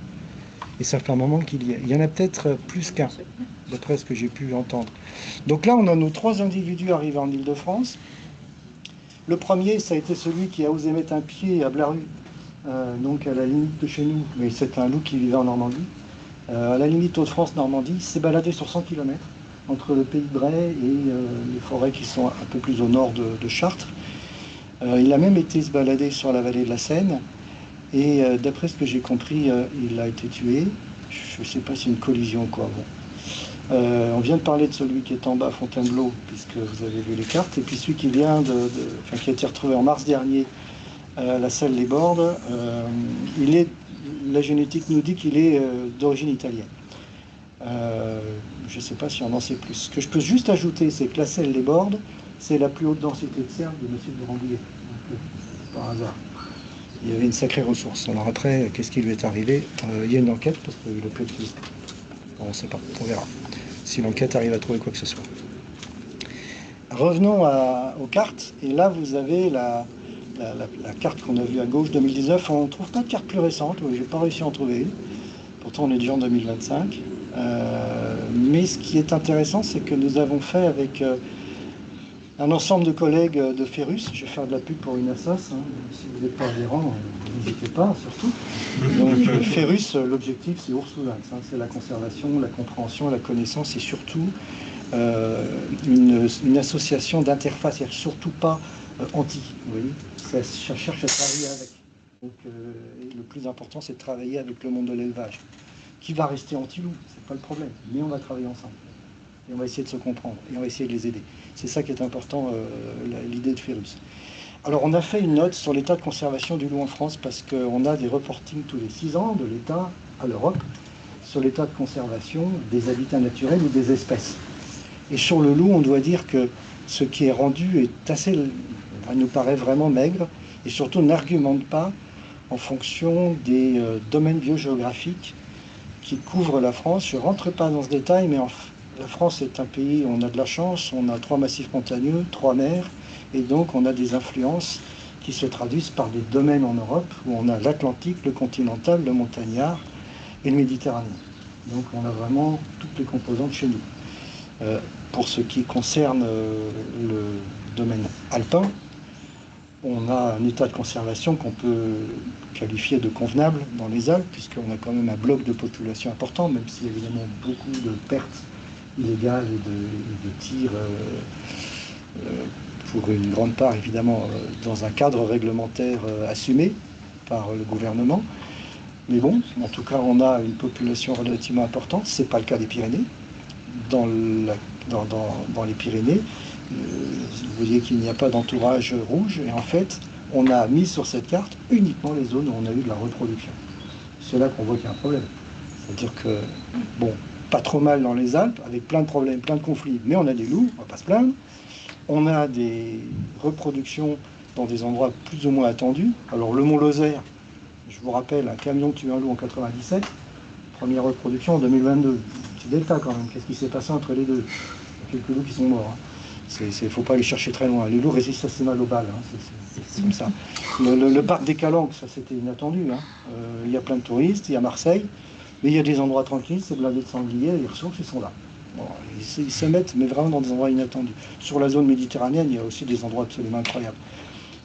Et ça fait un moment qu'il y est. Il y en a peut-être plus qu'un, d'après ce que j'ai pu entendre. Donc là, on a nos 3 individus arrivés en Île-de-France. Le premier, ça a été celui qui a osé mettre un pied à Blaru, donc à la limite de chez nous. Mais c'est un loup qui vivait en Normandie. À la limite Hauts-de-France-Normandie, il s'est baladé sur 100 km, entre le Pays de Bray et les forêts qui sont un peu plus au nord de Chartres. Il a même été se balader sur la vallée de la Seine. Et d'après ce que j'ai compris, il a été tué. Je ne sais pas si c'est une collision ou quoi. Bon. On vient de parler de celui qui est en bas à Fontainebleau, puisque vous avez vu les cartes. Et puis celui qui vient qui a été retrouvé en mars dernier à la Selle-les-Bordes, la génétique nous dit qu'il est d'origine italienne. Je ne sais pas si on en sait plus. Ce que je peux juste ajouter, c'est que la Selle-les-Bordes, c'est la plus haute densité de cerfs de Monsieur de Rambouillet. Par hasard. Il y avait une sacrée ressource. Alors après, qu'est-ce qui lui est arrivé? Il y a une enquête, parce qu'il a pu être... Bon, on ne sait pas, on verra. Si l'enquête arrive à trouver quoi que ce soit. Revenons aux cartes. Et là, vous avez la carte qu'on a vue à gauche, 2019. On ne trouve pas de carte plus récente. Je n'ai pas réussi à en trouver une. Pourtant, on est déjà en 2025. Mais ce qui est intéressant, c'est que nous avons fait avec... un ensemble de collègues de Ferrus, je vais faire de la pub pour une assoce, si vous n'êtes pas adhérent, n'hésitez pas surtout. Donc Ferrus, l'objectif c'est Ursulins, c'est la conservation, la compréhension, la connaissance et surtout une association d'interface, c'est-à-dire surtout pas anti, vous voyez, ça cherche à travailler avec. Donc le plus important c'est de travailler avec le monde de l'élevage, qui va rester anti-loup, c'est pas le problème, mais on va travailler ensemble. Et on va essayer de se comprendre, et on va essayer de les aider. C'est ça qui est important, l'idée de Ferrus. Alors on a fait une note sur l'état de conservation du loup en France, parce qu'on a des reportings tous les 6 ans de l'État à l'Europe, sur l'état de conservation des habitats naturels ou des espèces. Et sur le loup, on doit dire que ce qui est rendu est assez, nous paraît vraiment maigre, et surtout n'argumente pas en fonction des domaines biogéographiques qui couvrent la France. Je ne rentre pas dans ce détail, mais la France est un pays où on a de la chance, on a 3 massifs montagneux, 3 mers, et donc on a des influences qui se traduisent par des domaines en Europe où on a l'Atlantique, le continental, le montagnard et le Méditerranéen. Donc on a vraiment toutes les composantes chez nous. Pour ce qui concerne le domaine alpin, on a un état de conservation qu'on peut qualifier de convenable dans les Alpes, puisqu'on a quand même un bloc de population important, même s'il y a évidemment beaucoup de pertes illégales et de tirs, pour une grande part évidemment dans un cadre réglementaire assumé par le gouvernement. Mais bon, en tout cas, on a une population relativement importante. Ce n'est pas le cas des Pyrénées. Dans les Pyrénées, vous voyez qu'il n'y a pas d'entourage rouge. Et en fait, on a mis sur cette carte uniquement les zones où on a eu de la reproduction. C'est là qu'on voit qu'il y a un problème. C'est-à-dire que, bon, pas trop mal dans les Alpes, avec plein de problèmes, plein de conflits, mais on a des loups, on ne va pas se plaindre. On a des reproductions dans des endroits plus ou moins attendus. Alors, le Mont Lozère, je vous rappelle, un camion tue un loup en 97, première reproduction en 2022. C'est delta quand même, qu'est-ce qui s'est passé entre les deux? Il y a quelques loups qui sont morts. Il ne faut pas aller chercher très loin. Les loups résistent assez mal aux balles, c'est comme ça. Le parc des Calanques, ça c'était inattendu. Il y a plein de touristes, il y a Marseille, mais il y a des endroits tranquilles, c'est blindé de sangliers, les ressources, ils sont là. Bon, ils se mettent, mais vraiment dans des endroits inattendus. Sur la zone méditerranéenne, il y a aussi des endroits absolument incroyables.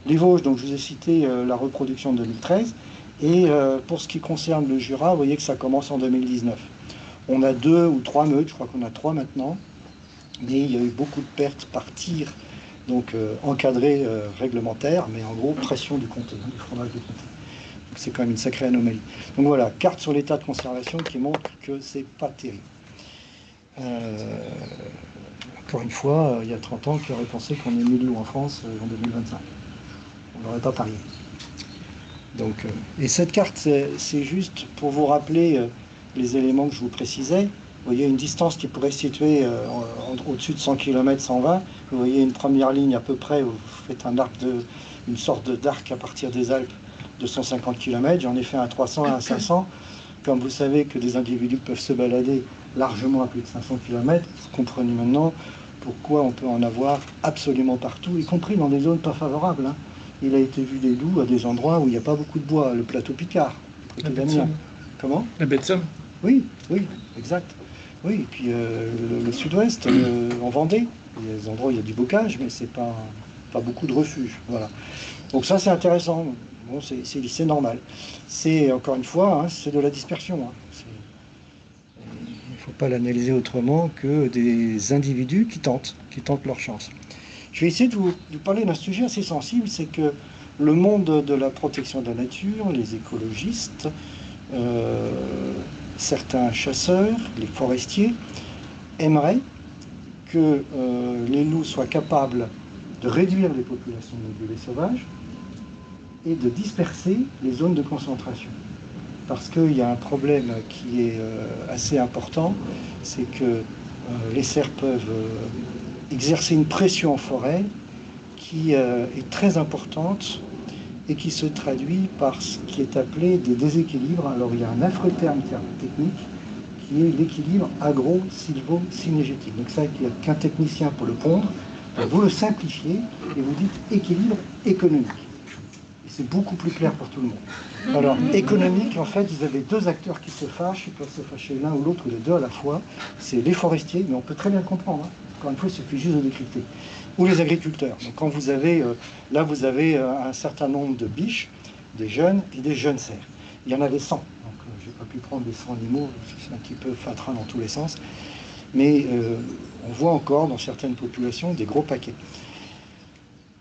Les Vosges, donc je vous ai cité la reproduction de 2013. Et pour ce qui concerne le Jura, vous voyez que ça commence en 2019. On a 2 ou 3 meutes, je crois qu'on a 3 maintenant, mais il y a eu beaucoup de pertes par tir, donc encadré réglementaire, mais en gros pression du comté, du fromage du comté. Donc c'est quand même une sacrée anomalie. Donc voilà, carte sur l'état de conservation qui montre que c'est pas terrible. Encore une fois, il y a 30 ans, qui aurait pensé qu'on ait 1000 loups en France en 2025. On n'aurait pas parié. Donc, et cette carte, c'est juste pour vous rappeler les éléments que je vous précisais. Vous voyez une distance qui pourrait se situer au-dessus de 100 km, 120. Vous voyez une première ligne à peu près, vous faites une sorte d'arc à partir des Alpes de 150 km. J'en ai fait un 300 et un 500. Comme vous savez que des individus peuvent se balader largement à plus de 500 km, vous comprenez maintenant pourquoi on peut en avoir absolument partout, y compris dans des zones pas favorables. Il a été vu des loups à des endroits où il n'y a pas beaucoup de bois, le plateau Picard, la baie de Somme. Comment? La baie de Somme. Oui, exact. Oui, et puis le sud-ouest, en Vendée, il y a des endroits où il y a du bocage, mais c'est pas beaucoup de refuges. Voilà. Donc ça, c'est intéressant. Bon, c'est normal. C'est, encore une fois, c'est de la dispersion. Il ne faut pas l'analyser autrement que des individus qui tentent leur chance. Je vais essayer de vous parler d'un sujet assez sensible, c'est que le monde de la protection de la nature, les écologistes, certains chasseurs, les forestiers, aimeraient que les loups soient capables de réduire les populations de gibier sauvage et de disperser les zones de concentration. Parce qu'il y a un problème qui est assez important, c'est que les cerfs peuvent exercer une pression en forêt qui est très importante et qui se traduit par ce qui est appelé des déséquilibres. Alors il y a un affreux terme technique qui est l'équilibre agro-sylvo-synégétique. Donc ça, il n'y a qu'un technicien pour le pondre. Vous le simplifiez et vous dites équilibre économique. Et c'est beaucoup plus clair pour tout le monde. Alors, économique, en fait, vous avez 2 acteurs qui se fâchent, ils peuvent se fâcher l'un ou l'autre ou les deux à la fois. C'est les forestiers, mais on peut très bien le comprendre. Encore une fois, il suffit juste de décrypter. Ou les agriculteurs. Donc quand vous avez, là vous avez un certain nombre de biches, des jeunes et des jeunes cerfs. Il y en avait 100. Donc je n'ai pas pu prendre les 100 animaux, c'est un petit peu fatras dans tous les sens. Mais on voit encore dans certaines populations des gros paquets.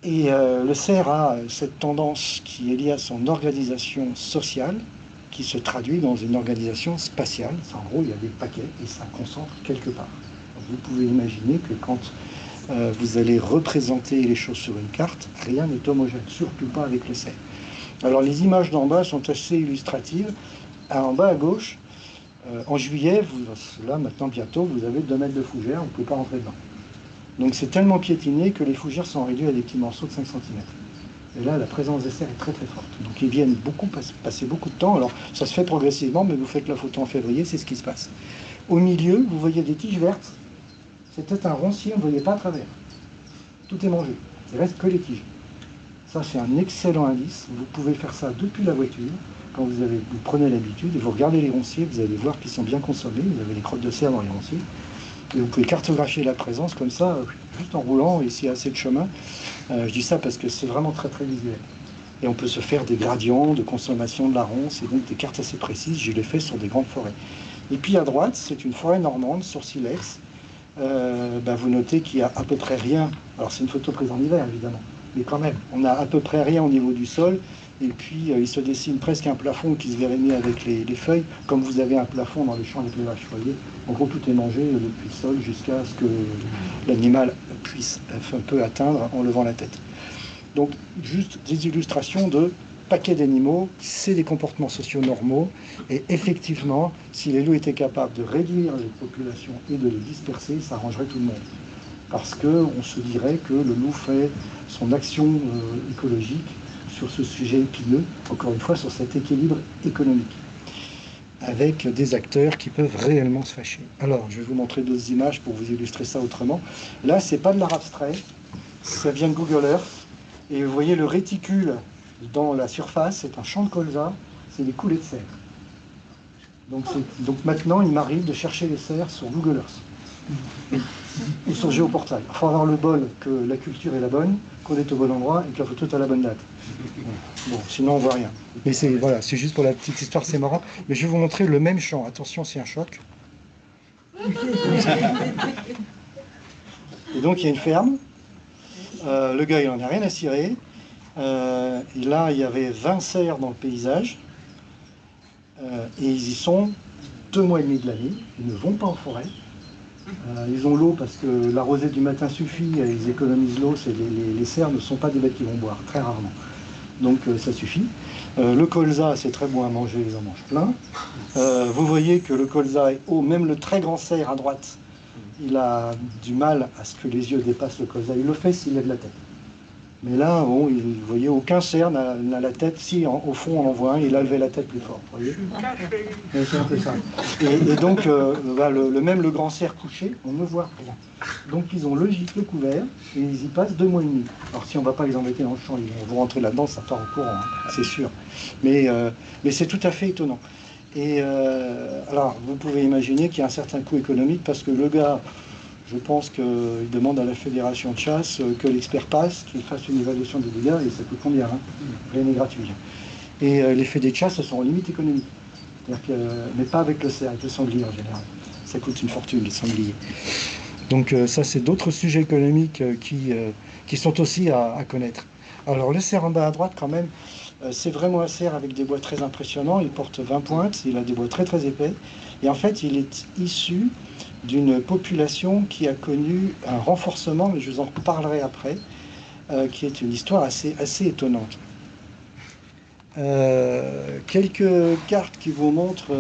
Et le cerf a cette tendance qui est liée à son organisation sociale, qui se traduit dans une organisation spatiale. En gros, il y a des paquets et ça concentre quelque part. Donc, vous pouvez imaginer que quand vous allez représenter les choses sur une carte, rien n'est homogène, surtout pas avec le cerf. Alors les images d'en bas sont assez illustratives. En bas à gauche, en juillet, là maintenant bientôt, vous avez 2 mètres de fougères, vous ne pouvez pas rentrer dedans. Donc c'est tellement piétiné que les fougères sont réduites à des petits morceaux de 5 cm. Et là, la présence des cerfs est très très forte. Donc ils viennent passer beaucoup de temps. Alors ça se fait progressivement, mais vous faites la photo en février, c'est ce qui se passe. Au milieu, vous voyez des tiges vertes C'était un roncier, on ne voyait pas à travers. Tout est mangé, il reste que les tiges. Ça, c'est un excellent indice. Vous pouvez faire ça depuis la voiture. Quand vous prenez l'habitude et vous regardez les ronciers, vous allez voir qu'ils sont bien consommés. Vous avez les crottes de cerf dans les ronciers. Et vous pouvez cartographier la présence comme ça, juste en roulant, et s'il y a assez de chemin. Je dis ça parce que c'est vraiment très très visuel. Et on peut se faire des gradients de consommation de la ronce, et donc des cartes assez précises. Je l'ai fait sur des grandes forêts. Et puis à droite, c'est une forêt normande sur silex. Vous notez qu'il n'y a à peu près rien. Alors c'est une photo prise en hiver, évidemment. Mais quand même, on n'a à peu près rien au niveau du sol. Et puis, il se dessine presque un plafond qui se verrait mieux avec les feuilles, comme vous avez un plafond dans les champs avec les vaches, vous voyez. En gros, tout est mangé depuis le sol jusqu'à ce que l'animal puisse un peu atteindre en levant la tête. Donc, juste des illustrations de paquets d'animaux, c'est des comportements sociaux normaux. Et effectivement, si les loups étaient capables de réduire les populations et de les disperser, ça arrangerait tout le monde. Parce qu'on se dirait que le loup fait son action écologique sur ce sujet épineux, encore une fois, sur cet équilibre économique, avec des acteurs qui peuvent réellement se fâcher. Alors, je vais vous montrer d'autres images pour vous illustrer ça autrement. Là, c'est pas de l'art abstrait, ça vient de Google Earth, et vous voyez le réticule dans la surface, c'est un champ de colza, c'est des coulées de serre. Donc maintenant, il m'arrive de chercher les cerfs sur Google Earth. Ou sur Géoportail. Il faut avoir le bol que la culture est la bonne, qu'on est au bon endroit et que la photo est à la bonne date. Bon, sinon on voit rien. Mais c'est juste pour la petite histoire, c'est marrant. Mais je vais vous montrer le même champ. Attention, c'est un choc. Et donc il y a une ferme. Le gars, il n'en a rien à cirer. Et là, il y avait 20 cerfs dans le paysage. Et ils y sont 2 mois et demi de l'année. Ils ne vont pas en forêt. Ils ont l'eau parce que la rosée du matin suffit, ils économisent l'eau, les cerfs ne sont pas des bêtes qui vont boire, très rarement. Donc ça suffit. Le colza, c'est très bon à manger, ils en mangent plein. Vous voyez que le colza est haut, même le très grand cerf à droite, il a du mal à ce que les yeux dépassent le colza. Il le fait s'il lève la tête. Mais là, bon, vous voyez, aucun cerf n'a la tête. Si, au fond, on en voit un, il a levé la tête plus fort. Vous voyez, c'est un peu ça. Et donc, même le grand cerf couché, on ne voit rien. Donc, ils ont le gîte, le couvert, et ils y passent 2 mois et demi. Alors, si on ne va pas les embêter dans le champ, ils vont rentrer là-dedans, ça part au courant, hein, c'est sûr. Mais c'est tout à fait étonnant. Et alors, vous pouvez imaginer qu'il y a un certain coût économique, parce que le gars... Je pense qu'il demande à la fédération de chasse que l'expert passe, qu'il fasse une évaluation des dégâts, et ça coûte combien, hein? Rien n'est gratuit. Et les fédés de chasse, elles sont en limite économique. Mais pas avec le cerf, avec le sanglier en général. Ça coûte une fortune, les sangliers. Donc ça, c'est d'autres sujets économiques qui sont aussi à connaître. Alors le cerf en bas à droite, quand même, c'est vraiment un cerf avec des bois très impressionnants. Il porte 20 pointes, il a des bois très très épais. Et en fait, il est issu d'une population qui a connu un renforcement, mais je vous en reparlerai après, qui est une histoire assez étonnante. Quelques cartes qui vous montrent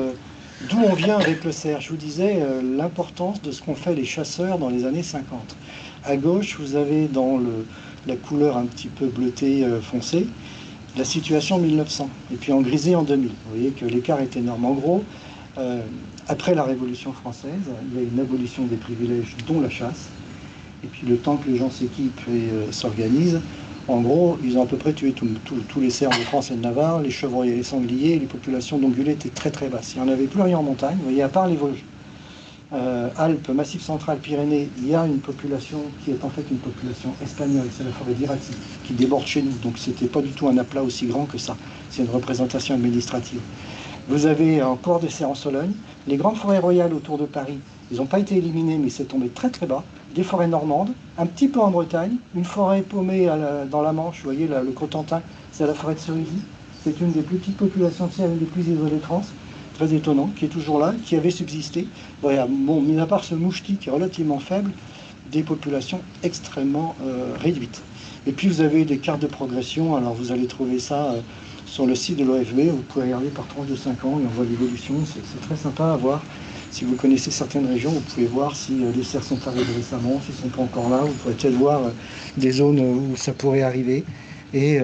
d'où on vient avec le cerf. Je vous disais l'importance de ce qu'ont fait les chasseurs dans les années 50. À gauche, vous avez dans la couleur un petit peu bleutée foncée, la situation 1900. Et puis en grisé en 2000. Vous voyez que l'écart est énorme. En gros, après la Révolution française, il y a une abolition des privilèges, dont la chasse. Et puis le temps que les gens s'équipent et s'organisent, en gros, ils ont à peu près tué tous les cerfs de France et de Navarre, les chevreuils et les sangliers, et les populations d'ongulés étaient très très basses. Il n'y en avait plus rien en montagne, vous voyez, à part les Vosges. Alpes, Massif central, Pyrénées, il y a une population qui est en fait une population espagnole, c'est la forêt d'Irati, qui déborde chez nous. Donc c'était pas du tout un aplat aussi grand que ça. C'est une représentation administrative. Vous avez encore des cerfs en Sologne. Les grandes forêts royales autour de Paris, ils n'ont pas été éliminés, mais c'est tombé très très bas. Des forêts normandes, un petit peu en Bretagne, une forêt paumée dans la Manche, vous voyez le Cotentin, c'est la forêt de Cerisy. C'est une des plus petites populations de cerfs, une des plus isolées de France, très étonnant, qui est toujours là, qui avait subsisté. Voilà, bon, mis à part ce mouchetis qui est relativement faible, des populations extrêmement réduites. Et puis vous avez des cartes de progression, alors vous allez trouver ça sur le site de l'OFB, vous pouvez regarder par tranche de 5 ans et on voit l'évolution, c'est très sympa à voir. Si vous connaissez certaines régions, vous pouvez voir si les cerfs sont arrivés récemment, s'ils ne sont pas encore là, vous pouvez peut-être voir des zones où ça pourrait arriver. Et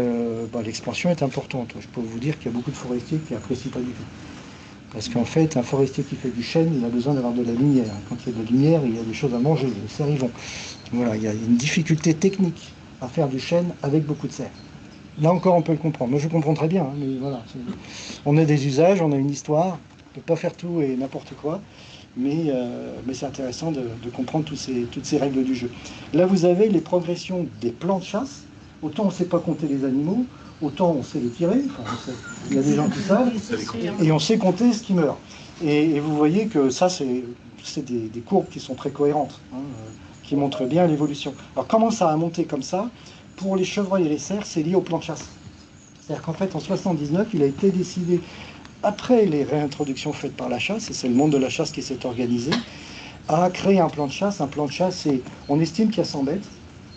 l'expansion est importante. Je peux vous dire qu'il y a beaucoup de forestiers qui n'apprécient pas du tout. Parce qu'en fait, un forestier qui fait du chêne, il a besoin d'avoir de la lumière. Quand il y a de la lumière, il y a des choses à manger, les cerfs y vont. Voilà, il y a une difficulté technique à faire du chêne avec beaucoup de cerfs. Là encore, on peut le comprendre. Moi, je comprends très bien, hein, mais voilà. On a des usages, on a une histoire, on ne peut pas faire tout et n'importe quoi, mais c'est intéressant de comprendre toutes ces règles du jeu. Là, vous avez les progressions des plans de chasse. Autant on ne sait pas compter les animaux, autant on sait les tirer. Enfin, il y a des gens qui savent, et on sait compter ce qui meurt. Et vous voyez que ça, c'est des courbes qui sont très cohérentes, hein, qui montrent bien l'évolution. Alors, comment ça a monté comme ça? Pour les chevreuils et les cerfs, c'est lié au plan de chasse. C'est-à-dire qu'en fait, en 79, il a été décidé, après les réintroductions faites par la chasse, et c'est le monde de la chasse qui s'est organisé, à créer un plan de chasse. Un plan de chasse, on estime qu'il y a 100 bêtes.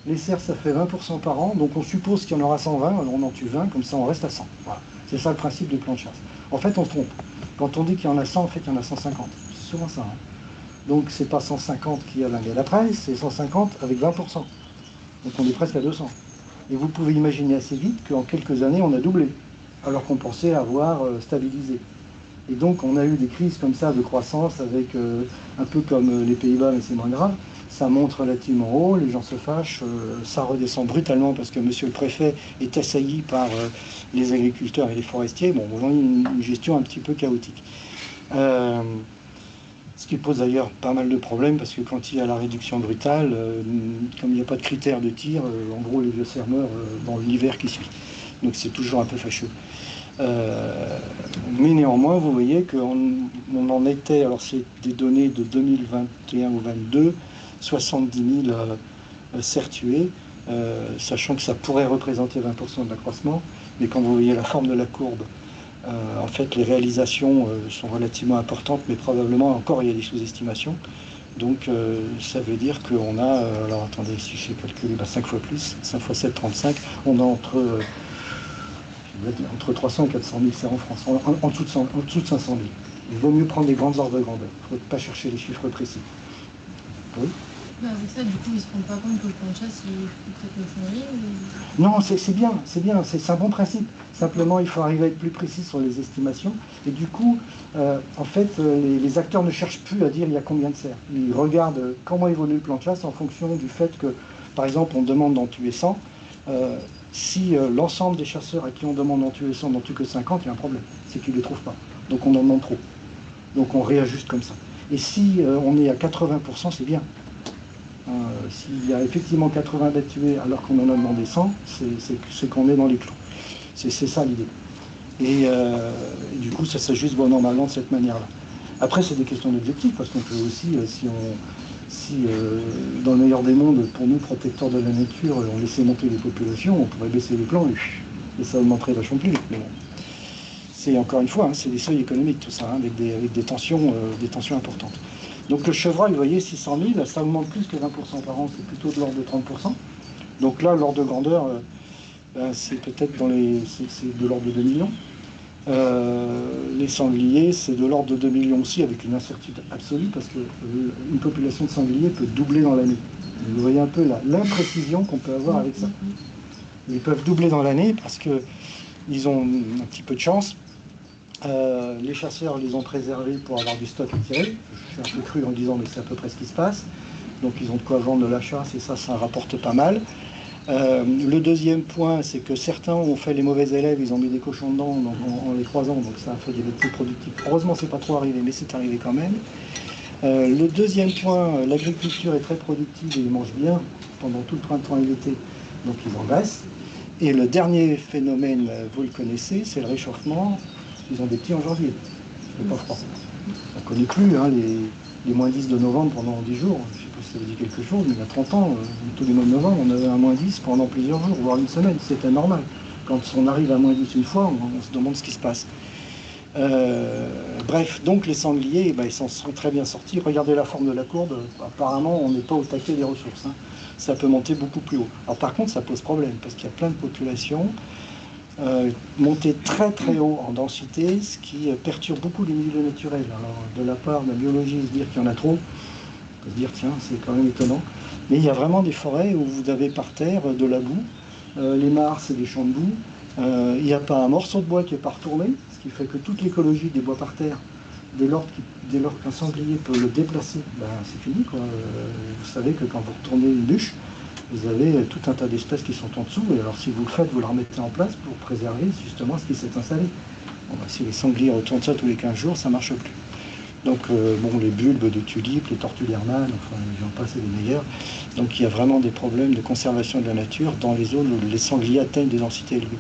Les cerfs, ça fait 20% par an, donc on suppose qu'il y en aura 120, alors on en tue 20, comme ça on reste à 100. Voilà. C'est ça le principe du plan de chasse. En fait, on se trompe. Quand on dit qu'il y en a 100, en fait, il y en a 150. C'est souvent ça. Hein. Donc, c'est pas 150 qu'il y a l'année d'après, c'est 150 avec 20%. Donc, on est presque à 200. Et vous pouvez imaginer assez vite qu'en quelques années, on a doublé, alors qu'on pensait avoir stabilisé. Et donc, on a eu des crises comme ça de croissance, avec un peu comme les Pays-Bas, mais c'est moins grave. Ça monte relativement haut, les gens se fâchent, ça redescend brutalement parce que monsieur le préfet est assailli par les agriculteurs et les forestiers. Bon, on a une gestion un petit peu chaotique. Ce qui pose d'ailleurs pas mal de problèmes parce que quand il y a la réduction brutale, comme il n'y a pas de critères de tir, en gros les vieux cerfs meurent dans l'hiver qui suit. Donc c'est toujours un peu fâcheux. Mais néanmoins, vous voyez qu'on en était, alors c'est des données de 2021 ou 2022, 70 000 cerfs tués, sachant que ça pourrait représenter 20% de l'accroissement, mais quand vous voyez la forme de la courbe, en fait les réalisations sont relativement importantes, mais probablement encore il y a des sous-estimations. Donc ça veut dire qu'on a, alors attendez, si je sais calculer, 5 fois plus, 5 fois 7, 35, on a entre 300 et 400 000 cerfs en France, en dessous de 500 000. Il vaut mieux prendre des grandes ordres de grandeur, il ne faut pas chercher les chiffres précis. Oui. Avec ça, du coup, ils ne se rendent pas compte que le plan de chasse, il faut peut-être le changer ou... Non, c'est bien, c'est un bon principe. Simplement, il faut arriver à être plus précis sur les estimations. Et du coup, en fait, les acteurs ne cherchent plus à dire il y a combien de cerfs. Ils regardent comment évolue le plan de chasse en fonction du fait que, par exemple, on demande d'en tuer 100. Si l'ensemble des chasseurs à qui on demande d'en tuer 100 n'en tuent que 50, il y a un problème. C'est qu'ils ne les trouvent pas. Donc on en demande trop. Donc on réajuste comme ça. Et si on est à 80%, c'est bien. S'il y a effectivement 80 bêtes tuées alors qu'on en a demandé 100, c'est qu'on est dans les clous. C'est ça l'idée. Et du coup, ça s'ajuste bon normalement de cette manière-là. Après, c'est des questions d'objectifs, parce qu'on peut aussi, si dans le meilleur des mondes, pour nous, protecteurs de la nature, on laissait monter les populations, on pourrait baisser les plans et ça augmenterait vachement plus vite. Mais bon. C'est encore une fois, hein, c'est des seuils économiques tout ça, hein, avec des tensions importantes. Donc le chevreuil, vous voyez, 600 000, ça augmente plus que 20% par an, c'est plutôt de l'ordre de 30%. Donc là, l'ordre de grandeur, c'est peut-être c'est de l'ordre de 2 millions. Les sangliers, c'est de l'ordre de 2 millions aussi, avec une incertitude absolue, parce qu'une population de sangliers peut doubler dans l'année. Vous voyez un peu l'imprécision qu'on peut avoir avec ça. Ils peuvent doubler dans l'année parce qu'ils ont un petit peu de chance. Les chasseurs les ont préservés pour avoir du stock à tirer. Je suis un peu cru en disant mais c'est à peu près ce qui se passe. Donc ils ont de quoi vendre de la chasse et ça rapporte pas mal. Le deuxième point, c'est que certains ont fait les mauvais élèves, ils ont mis des cochons dedans en les croisant, donc ça a fait des métiers productifs. Heureusement, c'est pas trop arrivé, mais c'est arrivé quand même. Le deuxième point, l'agriculture est très productive et ils mangent bien pendant tout le printemps et l'été, donc ils engraissent. Et le dernier phénomène, vous le connaissez, c'est le réchauffement. Ils ont des petits en janvier, il fait pas froid. On ne connaît plus hein, les moins 10 de novembre pendant 10 jours. Je ne sais pas si ça vous dit quelque chose, mais il y a 30 ans, tous les mois de novembre, on avait un moins 10 pendant plusieurs jours, voire une semaine. C'était normal. Quand on arrive à moins 10 une fois, on se demande ce qui se passe. Bref, donc les sangliers, ils s'en sont très bien sortis. Regardez la forme de la courbe. Apparemment, on n'est pas au taquet des ressources. Hein. Ça peut monter beaucoup plus haut. Alors par contre, ça pose problème, parce qu'il y a plein de populations monter très très haut en densité, ce qui perturbe beaucoup les milieux naturels. Alors de la part d'un biologiste, dire qu'il y en a trop, on peut se dire tiens, c'est quand même étonnant. Mais il y a vraiment des forêts où vous avez par terre de la boue. Les mares, c'est des champs de boue. Il n'y a pas un morceau de bois qui n'est pas retourné, ce qui fait que toute l'écologie des bois par terre dès lors qu'un sanglier peut le déplacer, ben, c'est fini, quoi. Vous savez que quand vous retournez une bûche, vous avez tout un tas d'espèces qui sont en dessous, et alors si vous le faites, vous la remettez en place pour préserver justement ce qui s'est installé. Bon, ben, si les sangliers retournent ça tous les 15 jours, ça ne marche plus. Donc, bon, les bulbes de tulipes, les tortues d'Hermann, enfin, j'en passe, c'est les meilleurs. Donc, il y a vraiment des problèmes de conservation de la nature dans les zones où les sangliers atteignent des densités élevées.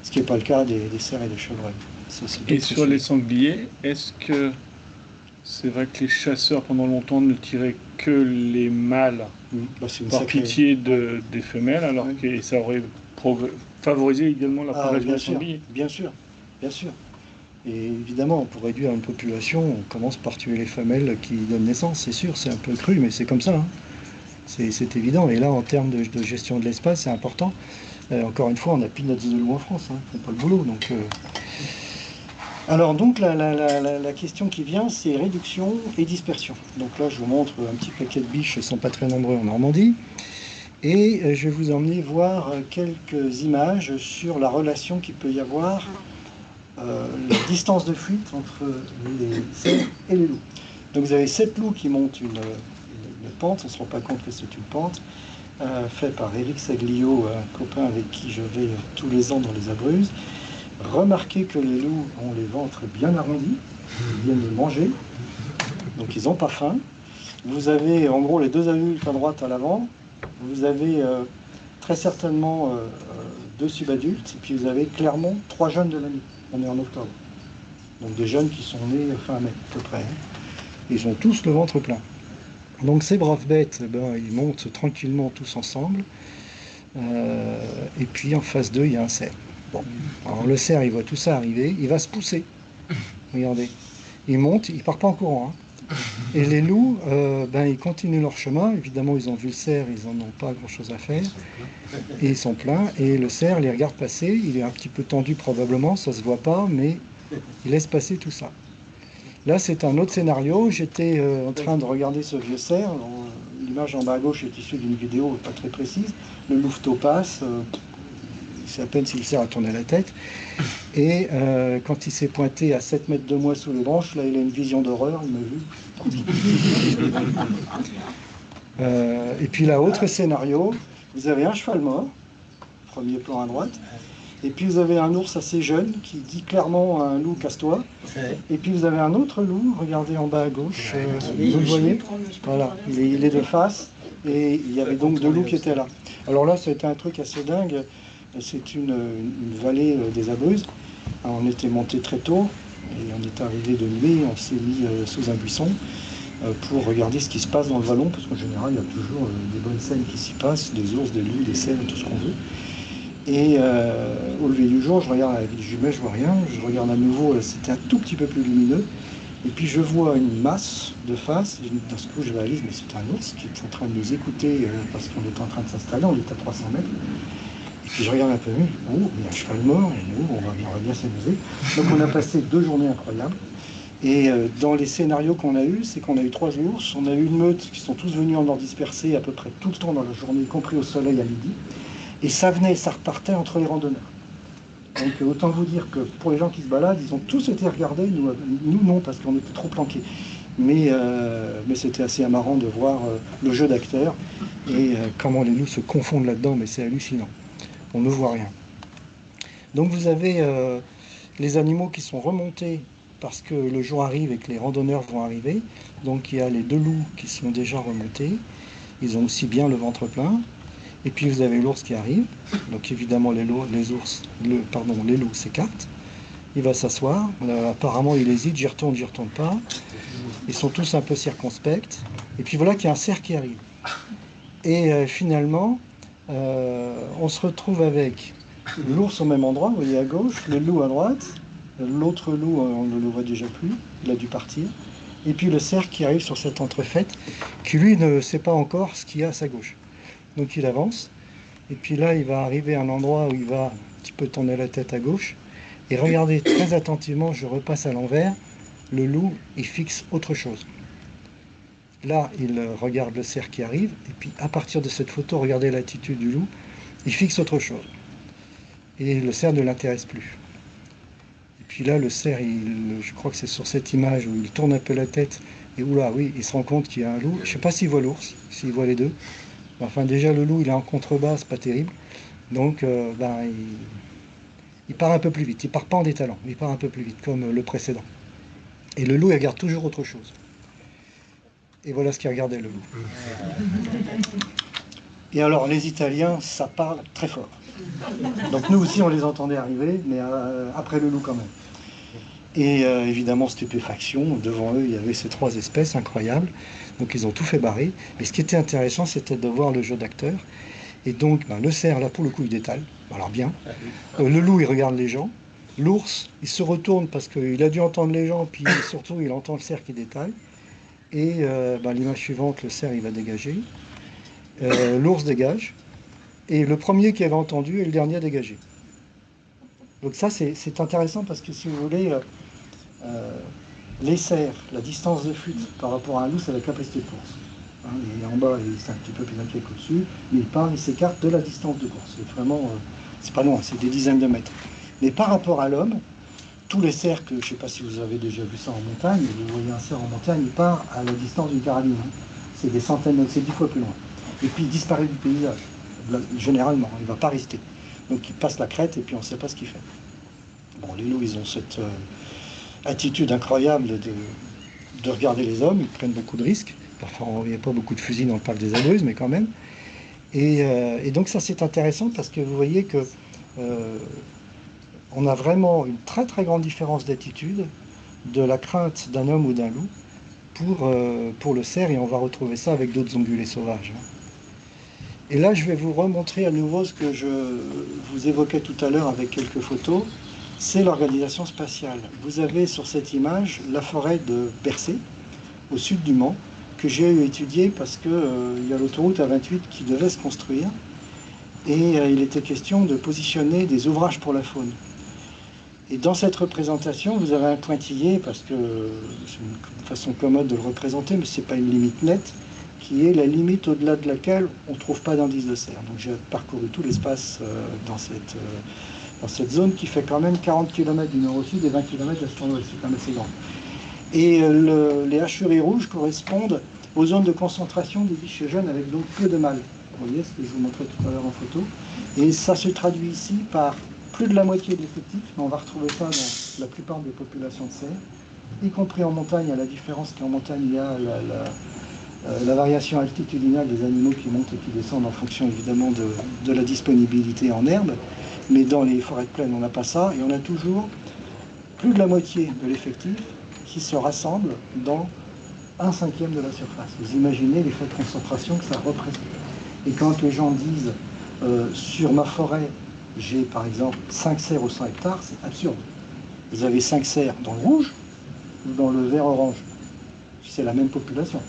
Ce qui n'est pas le cas des cerfs et des chevreuils. Ça, et sur les sangliers, est-ce que c'est vrai que les chasseurs, pendant longtemps, ne tiraient que les mâles bah, par pitié des femelles, alors que ça aurait favorisé également la propagation des sangliers? Bien sûr, bien sûr. Et évidemment, pour réduire une population, on commence par tuer les femelles qui donnent naissance, c'est sûr, c'est un peu cru, mais c'est comme ça. Hein. C'est évident. Et là, en termes de gestion de l'espace, c'est important. Encore une fois, on n'a plus de loups en France, hein. Ils ne font pas le boulot. Donc, Alors, donc, la question qui vient, c'est réduction et dispersion. Donc là, je vous montre un petit paquet de biches, ils ne sont pas très nombreux en Normandie. Et je vais vous emmener voir quelques images sur la relation qu'il peut y avoir la distance de fuite entre les cerfs et les loups. Donc vous avez 7 loups qui montent une pente, on ne se rend pas compte que c'est une pente, fait par Éric Saglio, un copain avec qui je vais tous les ans dans les Abruzzes. Remarquez que les loups ont les ventres bien arrondis, ils viennent de manger, donc ils n'ont pas faim. Vous avez en gros les 2 adultes à droite à l'avant, vous avez très certainement 2 subadultes, et puis vous avez clairement 3 jeunes de l'année. On est en octobre. Donc des jeunes qui sont nés fin mai, à peu près. Ils ont tous le ventre plein. Donc ces braves bêtes, ben, ils montent tranquillement tous ensemble. Et puis en face d'eux, il y a un cerf. Bon. Alors le cerf, il voit tout ça arriver, il va se pousser. Regardez. Il monte, il part pas en courant. Hein. Et les loups, ben, ils continuent leur chemin. Évidemment, ils ont vu le cerf, ils n'en ont pas grand-chose à faire. Et ils sont pleins. Et le cerf les regarde passer. Il est un petit peu tendu probablement, ça se voit pas, mais il laisse passer tout ça. Là, c'est un autre scénario. J'étais en train de regarder ce vieux cerf. L'image en bas à gauche est issue d'une vidéo pas très précise. Le louveteau passe. C'est à peine si le cerf a tourné la tête. Et quand il s'est pointé à 7 mètres de moi sous les branches, là, il a une vision d'horreur, il m'a vu. Et puis là, autre scénario, vous avez un cheval mort, premier plan à droite, et puis vous avez un ours assez jeune qui dit clairement à un loup casse-toi, et puis vous avez un autre loup, regardez en bas à gauche, vous le voyez, voilà, il est de face, et il y avait donc 2 loups qui étaient là. Alors là, c'était un truc assez dingue. C'est une vallée des Abruzzes. On était monté très tôt et on est arrivé de nuit. On s'est mis sous un buisson pour regarder ce qui se passe dans le vallon, parce qu'en général, il y a toujours des bonnes scènes qui s'y passent, des ours, des loups, des cerfs, tout ce qu'on veut. Et au lever du jour, je regarde avec les jumelles, je vois rien. Je regarde à nouveau, c'était un tout petit peu plus lumineux. Et puis je vois une masse de face. Et dans ce coup, je réalise, mais c'est un ours qui est en train de nous écouter parce qu'on est en train de s'installer. On est à 300 mètres. Et puis je regarde un peu mieux, oh, il y a un cheval mort, et nous, on va bien s'amuser. Donc on a passé 2 journées incroyables. Et dans les scénarios qu'on a eus, c'est qu'on a eu 3 ours, on a eu une meute qui sont tous venus en ordre dispersé à peu près tout le temps dans la journée, y compris au soleil à midi. Et ça venait et ça repartait entre les randonneurs. Donc autant vous dire que pour les gens qui se baladent, ils ont tous été regardés, nous non, parce qu'on était trop planqués. Mais c'était assez amarrant de voir le jeu d'acteurs et comment les loups se confondent là-dedans, mais c'est hallucinant. On ne voit rien. Donc vous avez les animaux qui sont remontés parce que le jour arrive et que les randonneurs vont arriver. Donc il y a les 2 loups qui sont déjà remontés. Ils ont aussi bien le ventre plein. Et puis vous avez l'ours qui arrive. Donc évidemment les loups s'écartent. Il va s'asseoir. Apparemment il hésite, j'y retourne pas. Ils sont tous un peu circonspects. Et puis voilà qu'il y a un cerf qui arrive. Et finalement, on se retrouve avec l'ours au même endroit, vous voyez à gauche, le loup à droite, l'autre loup, on ne le voit déjà plus, il a dû partir, et puis le cerf qui arrive sur cette entrefaite, qui lui ne sait pas encore ce qu'il y a à sa gauche. Donc il avance, et puis là il va arriver à un endroit où il va un petit peu tourner la tête à gauche, et regardez très attentivement, je repasse à l'envers, le loup il fixe autre chose. Là, il regarde le cerf qui arrive, et puis à partir de cette photo, regardez l'attitude du loup, il fixe autre chose. Et le cerf ne l'intéresse plus. Et puis là, le cerf, je crois que c'est sur cette image où il tourne un peu la tête, et oula, oui, il se rend compte qu'il y a un loup. Je ne sais pas s'il voit l'ours, s'il voit les deux. Enfin, déjà, le loup, il est en contrebas, c'est pas terrible. Donc, il part un peu plus vite. Il part pas en détalant, il part un peu plus vite, comme le précédent. Et le loup, il regarde toujours autre chose. Et voilà ce qu'il regardait, le loup. Et alors, les Italiens, ça parle très fort. Donc nous aussi, on les entendait arriver, mais après le loup quand même. Et évidemment, stupéfaction, devant eux, il y avait ces 3 espèces incroyables. Donc ils ont tout fait barrer. Mais ce qui était intéressant, c'était de voir le jeu d'acteurs. Et donc, le cerf, là, pour le coup, il détale. Alors bien. Le loup, il regarde les gens. L'ours, il se retourne parce qu'il a dû entendre les gens, puis surtout, il entend le cerf qui détale. Et l'image suivante, le cerf, il va dégager. L'ours dégage. Et le premier qui avait entendu est le dernier à dégager. Donc ça, c'est intéressant parce que, si vous voulez, les cerfs, la distance de fuite par rapport à un loup, c'est la capacité de course. Hein, il est en bas, c'est un petit peu plus inquiet qu'au-dessus, mais il part, il s'écarte de la distance de course. C'est vraiment, c'est pas loin, c'est des dizaines de mètres. Mais par rapport à l'homme, tous les cerfs, je ne sais pas si vous avez déjà vu ça en montagne, vous voyez un cerf en montagne, il part à la distance d'une carabine. Hein. C'est des centaines, c'est 10 fois plus loin. Et puis il disparaît du paysage. Généralement, il ne va pas rester. Donc il passe la crête et puis on ne sait pas ce qu'il fait. Bon, les loups, ils ont cette attitude incroyable de regarder les hommes, ils prennent beaucoup de risques. Parfois, il n'y a pas beaucoup de fusils dans le parc des Abruzzes, mais quand même. Et donc ça, c'est intéressant parce que vous voyez que on a vraiment une très très grande différence d'attitude de la crainte d'un homme ou d'un loup pour le cerf, et on va retrouver ça avec d'autres ongulés sauvages. Et là, je vais vous remontrer à nouveau ce que je vous évoquais tout à l'heure avec quelques photos, c'est l'organisation spatiale. Vous avez sur cette image la forêt de Percé, au sud du Mans, que j'ai étudiée parce qu'il y a l'autoroute A28 qui devait se construire, et il était question de positionner des ouvrages pour la faune. Et dans cette représentation, vous avez un pointillé, parce que c'est une façon commode de le représenter, mais ce n'est pas une limite nette, qui est la limite au-delà de laquelle on ne trouve pas d'indice de cerf. Donc j'ai parcouru tout l'espace dans cette zone qui fait quand même 40 km du nord au sud et 20 km d'est en ouest, c'est quand même assez grand. Et les hachuries rouges correspondent aux zones de concentration des biches jeunes avec donc peu de mâles. Vous voyez ce que je vous montrais tout à l'heure en photo. Et ça se traduit ici par plus de la moitié de l'effectif, mais on va retrouver ça dans la plupart des populations de cerfs, y compris en montagne. À la différence qu'en montagne, il y a la variation altitudinale des animaux qui montent et qui descendent en fonction évidemment de la disponibilité en herbe. Mais dans les forêts de plaine, on n'a pas ça, et on a toujours plus de la moitié de l'effectif qui se rassemble dans 1/5 de la surface. Vous imaginez l'effet de concentration que ça représente. Et quand les gens disent sur ma forêt, j'ai par exemple 5 cerfs aux 100 hectares, c'est absurde. Vous avez 5 cerfs dans le rouge ou dans le vert orange. C'est la même population.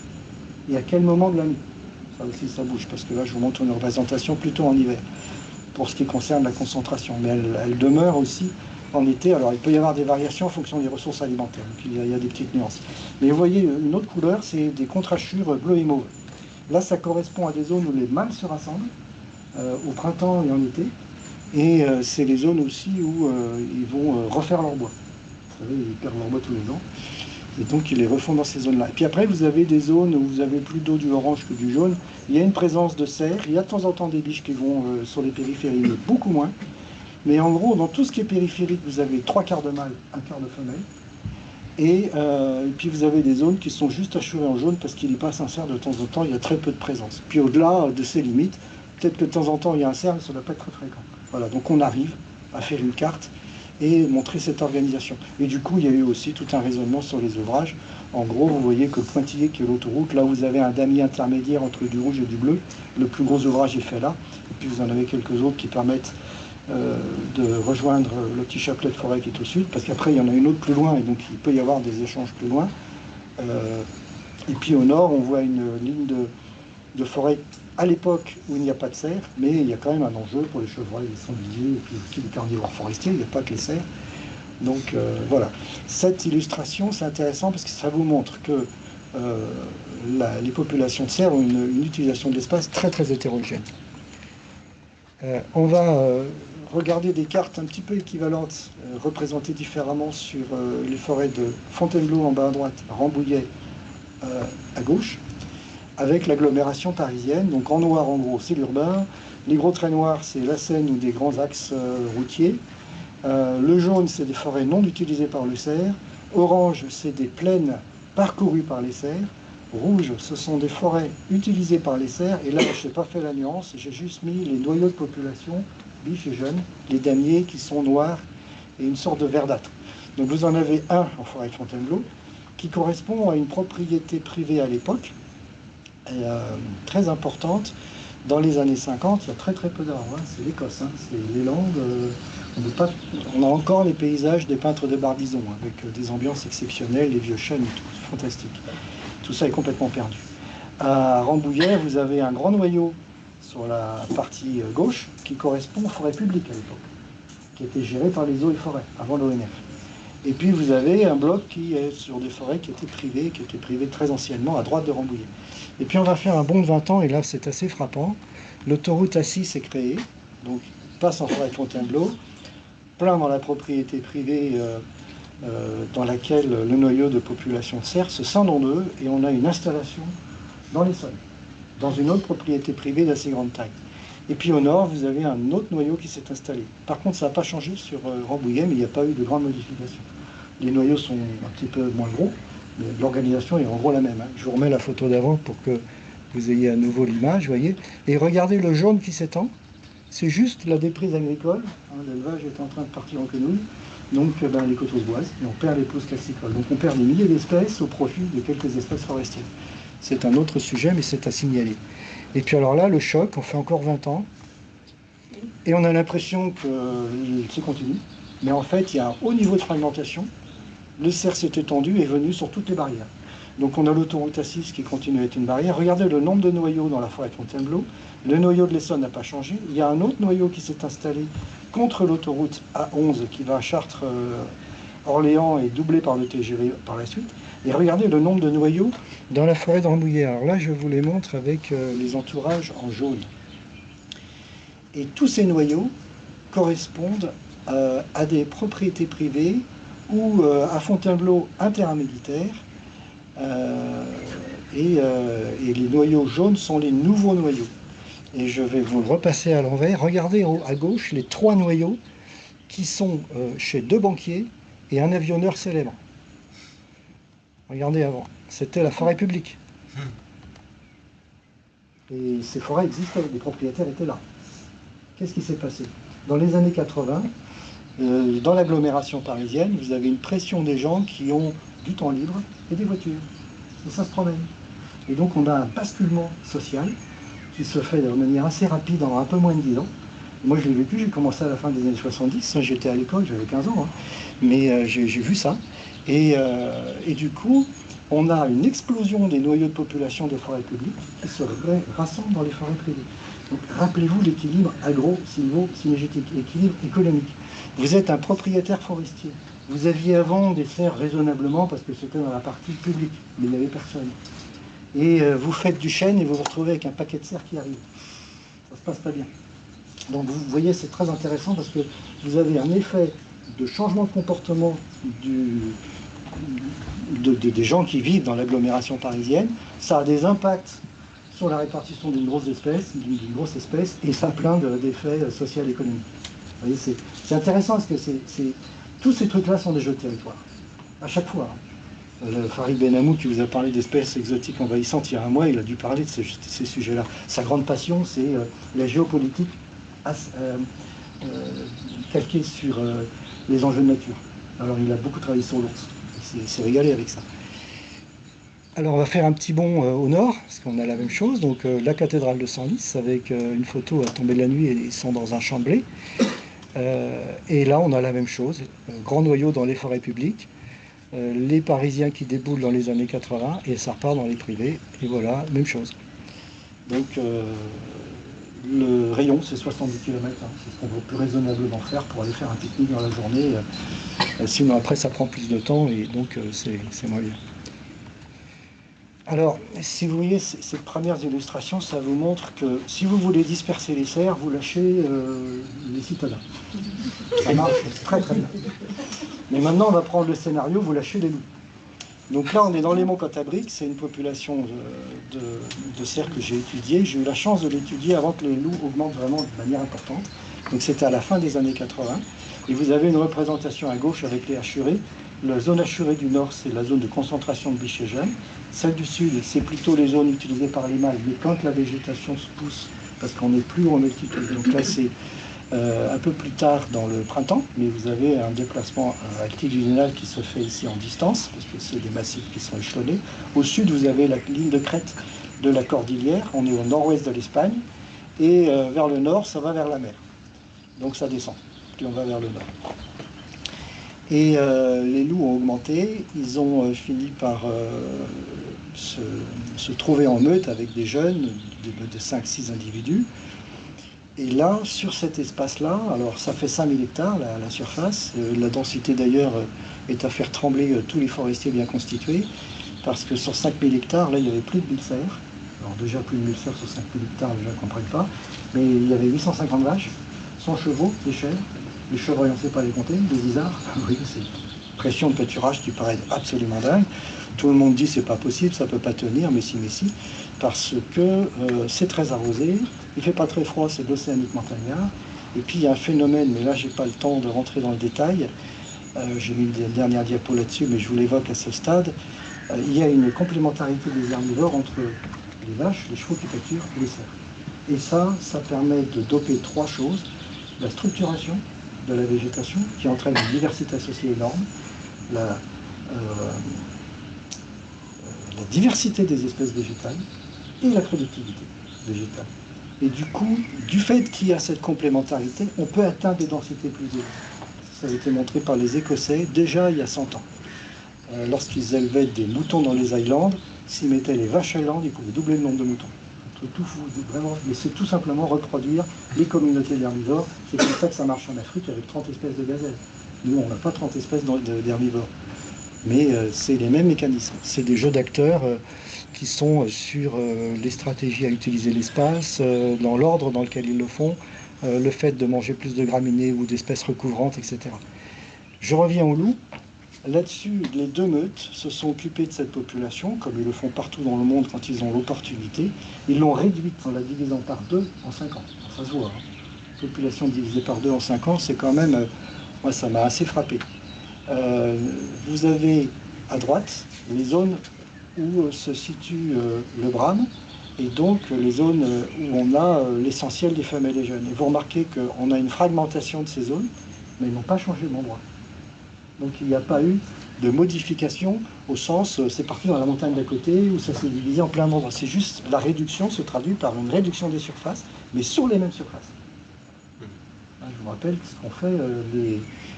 Et à quel moment de l'année? Ça aussi, ça bouge, parce que là, je vous montre une représentation plutôt en hiver, pour ce qui concerne la concentration. Mais elle demeure aussi en été. Alors, il peut y avoir des variations en fonction des ressources alimentaires. Donc, il y a des petites nuances. Mais vous voyez, une autre couleur, c'est des contrachures bleu et mauve. Là, ça correspond à des zones où les mâles se rassemblent, au printemps et en été. Et c'est les zones aussi où ils vont refaire leur bois. Vous savez, ils perdent leur bois tous les ans. Et donc, ils les refont dans ces zones-là. Et puis après, vous avez des zones où vous avez plus d'eau du orange que du jaune. Il y a une présence de cerfs. Il y a de temps en temps des biches qui vont sur les périphéries, mais beaucoup moins. Mais en gros, dans tout ce qui est périphérique, vous avez 3/4 de mâles, 1/4 de femelles. Et puis vous avez des zones qui sont juste hachurées en jaune parce qu'il y passe un cerf de temps en temps. Il y a très peu de présence. Puis au-delà de ces limites, peut-être que de temps en temps, il y a un cerf, mais ça ne doit pas être très fréquent. Voilà, donc on arrive à faire une carte et montrer cette organisation. Et du coup, il y a eu aussi tout un raisonnement sur les ouvrages. En gros, vous voyez que Pointillé, qui est l'autoroute, là vous avez un damier intermédiaire entre du rouge et du bleu. Le plus gros ouvrage est fait là. Et puis vous en avez quelques autres qui permettent de rejoindre le petit chapelet de forêt qui est au sud, parce qu'après il y en a une autre plus loin, et donc il peut y avoir des échanges plus loin. Et puis au nord, on voit une ligne de forêt à l'époque où il n'y a pas de cerfs, mais il y a quand même un enjeu pour les chevreuils, les sangliers, et puis aussi les carnivores forestiers, il n'y a pas que les cerfs. Donc voilà, cette illustration, c'est intéressant parce que ça vous montre que les populations de cerfs ont une utilisation de l'espace très très hétérogène. On va regardez des cartes un petit peu équivalentes, représentées différemment sur les forêts de Fontainebleau en bas à droite, Rambouillet à gauche, avec l'agglomération parisienne. Donc en noir, en gros, c'est l'urbain. Les gros traits noirs, c'est la Seine ou des grands axes routiers. Le jaune, c'est des forêts non utilisées par le cerf. Orange, c'est des plaines parcourues par les cerfs. Rouge, ce sont des forêts utilisées par les cerfs. Et là, je n'ai pas fait la nuance, j'ai juste mis les noyaux de population, biches et jeunes, les damiers qui sont noirs et une sorte de verdâtre. Donc vous en avez un en forêt de Fontainebleau qui correspond à une propriété privée à l'époque, très importante. Dans les années 50, il y a très peu d'arbres, hein. C'est l'Écosse, hein. C'est les Landes. On a encore les paysages des peintres de Barbizon, hein, avec des ambiances exceptionnelles, les vieux chênes et tout, c'est fantastique. Tout ça est complètement perdu. À Rambouillet, vous avez un grand noyau sur la partie gauche qui correspond aux forêts publiques à l'époque, qui était géré par les eaux et forêts, avant l'ONF. Et puis vous avez un bloc qui est sur des forêts qui étaient privées très anciennement à droite de Rambouillet. Et puis on va faire un bond de 20 ans, et là c'est assez frappant. L'autoroute A6 est créée, donc passe en forêt de Fontainebleau, plein dans la propriété privée dans laquelle le noyau de population cerf se scinde en deux, et on a une installation dans les sols, dans une autre propriété privée d'assez grande taille. Et puis au nord, vous avez un autre noyau qui s'est installé. Par contre, ça n'a pas changé sur Rambouillet, mais il n'y a pas eu de grande modification. Les noyaux sont un petit peu moins gros, mais l'organisation est en gros la même, hein. Je vous remets la photo d'avant pour que vous ayez à nouveau l'image, voyez. Et regardez le jaune qui s'étend. C'est juste la déprise agricole. Hein, l'élevage est en train de partir en quenouille. Donc les coteaux se boisent et on perd les pelouses calcicoles. Donc on perd des milliers d'espèces au profit de quelques espèces forestières. C'est un autre sujet, mais c'est à signaler. Et puis alors là, le choc, on fait encore 20 ans. Et on a l'impression qu'il se continue. Mais en fait, il y a un haut niveau de fragmentation. Le cerf s'est étendu et est venu sur toutes les barrières. Donc on a l'autoroute A6 qui continue à être une barrière. Regardez le nombre de noyaux dans la forêt de Fontainebleau. Le noyau de l'Essonne n'a pas changé. Il y a un autre noyau qui s'est installé contre l'autoroute A11 qui va à Chartres, Orléans et doublé par le TGV par la suite. Et regardez le nombre de noyaux dans la forêt de Rambouillet. Alors là, je vous les montre avec les entourages en jaune. Et tous ces noyaux correspondent à des propriétés privées ou à Fontainebleau un terrain militaire. Et les noyaux jaunes sont les nouveaux noyaux. Et je vais vous le repasser à l'envers. Regardez à gauche les 3 noyaux qui sont chez 2 banquiers et un avionneur célèbre. Regardez avant. C'était la forêt publique. Et ces forêts existaient, les propriétaires étaient là. Qu'est-ce qui s'est passé? Dans les années 80, dans l'agglomération parisienne, vous avez une pression des gens qui ont du temps libre et des voitures. Et ça se promène. Et donc on a un basculement social qui se fait de manière assez rapide en un peu moins de 10 ans. Moi je l'ai vécu, j'ai commencé à la fin des années 70, j'étais à l'école, j'avais 15 ans, hein. Mais j'ai vu ça. Et du coup, on a une explosion des noyaux de population des forêts publiques qui se rassemblent dans les forêts privées. Donc rappelez-vous l'équilibre agro-sylvo-synergétique, l'équilibre économique. Vous êtes un propriétaire forestier. Vous aviez avant des serres raisonnablement parce que c'était dans la partie publique, mais il n'y avait personne. Et vous faites du chêne et vous vous retrouvez avec un paquet de cerfs qui arrive. Ça se passe pas bien. Donc vous voyez, c'est très intéressant parce que vous avez un effet de changement de comportement des gens qui vivent dans l'agglomération parisienne. Ça a des impacts sur la répartition d'une grosse espèce, et ça a plein d'effets sociaux et économiques. Vous voyez, c'est intéressant parce que tous ces trucs-là sont des jeux de territoire, à chaque fois. Farid Benhamou qui vous a parlé d'espèces exotiques envahissantes il y a un mois, il a dû parler de ces sujets-là. Sa grande passion, c'est la géopolitique calquée sur les enjeux de nature. Alors il a beaucoup travaillé sur l'ours, il s'est régalé avec ça. Alors on va faire un petit bond au nord, parce qu'on a la même chose, donc la cathédrale de Senlis, avec une photo à tomber de la nuit et ils sont dans un champ de blé. Et là on a la même chose, grand noyau dans les forêts publiques, les Parisiens qui déboulent dans les années 80 et ça repart dans les privés, et voilà, même chose. Donc le rayon c'est 70 km, hein, c'est ce qu'on peut plus raisonnablement faire pour aller faire un pique-nique dans la journée, sinon après ça prend plus de temps et donc c'est moins bien. Alors, si vous voyez ces premières illustrations, ça vous montre que si vous voulez disperser les cerfs, vous lâchez les citadins. Ça marche très très bien. Mais maintenant, on va prendre le scénario, vous lâchez les loups. Donc là, on est dans les monts Cantabriques, c'est une population de cerfs que j'ai étudiée. J'ai eu la chance de l'étudier avant que les loups augmentent vraiment de manière importante. Donc c'était à la fin des années 80. Et vous avez une représentation à gauche avec les hachurés. La zone hachurée du nord, c'est la zone de concentration de biches jeunes. Celle du sud, c'est plutôt les zones utilisées par les mâles, mais quand la végétation se pousse, parce qu'on est plus haut en altitude. Donc là, c'est un peu plus tard dans le printemps, mais vous avez un déplacement altitudinal qui se fait ici en distance, parce que c'est des massifs qui sont échelonnés. Au sud, vous avez la ligne de crête de la cordillère, on est au nord-ouest de l'Espagne, et vers le nord, ça va vers la mer. Donc ça descend, puis on va vers le nord. Et les loups ont augmenté, ils ont fini par se trouver en meute avec des jeunes, de 5-6 individus. Et là, sur cet espace-là, alors ça fait 5000 hectares la surface, la densité d'ailleurs est à faire trembler tous les forestiers bien constitués, parce que sur 5000 hectares, là il y avait plus de 1000 cerfs. Alors déjà plus de 1000 cerfs sur 5000 hectares, les gens ne comprennent pas, mais il y avait 850 vaches, 100 chevaux, des chèvres, les chevreuils on ne sait pas les compter, des isards, oui, c'est une pression de pâturage qui paraît absolument dingue. Tout le monde dit c'est pas possible, ça peut pas tenir, mais si, parce que c'est très arrosé, il fait pas très froid, c'est de l'océanique montagnard, et puis il y a un phénomène, mais là j'ai pas le temps de rentrer dans le détail, j'ai mis une dernière diapo là-dessus, mais je vous l'évoque à ce stade, il y a une complémentarité des herbivores entre les vaches, les chevaux qui pâturent et les cerfs. Et ça permet de doper trois choses, la structuration de la végétation, qui entraîne une diversité associée énorme, la diversité des espèces végétales et la productivité végétale. Et du coup, du fait qu'il y a cette complémentarité, on peut atteindre des densités plus élevées. Ça a été montré par les Écossais déjà il y a 100 ans. Lorsqu'ils élevaient des moutons dans les Highlands, s'ils mettaient les vaches Highlands, ils pouvaient doubler le nombre de moutons. Vraiment, mais c'est tout simplement reproduire les communautés d'herbivores. C'est comme ça que ça marche en Afrique avec 30 espèces de gazelles. Nous, on n'a pas 30 espèces d'herbivores. Mais c'est les mêmes mécanismes. C'est des jeux d'acteurs qui sont sur les stratégies à utiliser l'espace, dans l'ordre dans lequel ils le font, le fait de manger plus de graminées ou d'espèces recouvrantes, etc. Je reviens au loup. Là-dessus, les deux meutes se sont occupées de cette population, comme ils le font partout dans le monde quand ils ont l'opportunité. Ils l'ont réduite en la divisant par deux en 5 ans. Ça se voit. Hein. Population divisée par deux en 5 ans, c'est quand même... moi, ça m'a assez frappé. Vous avez à droite les zones où se situe le brame, et donc les zones où on a l'essentiel des femelles et jeunes. Et vous remarquez qu'on a une fragmentation de ces zones, mais ils n'ont pas changé d'endroit. Donc il n'y a pas eu de modification au sens, c'est parti dans la montagne d'à côté, où ça s'est divisé en plein d'endroits. C'est juste, la réduction se traduit par une réduction des surfaces, mais sur les mêmes surfaces. Je vous rappelle ce qu'ont fait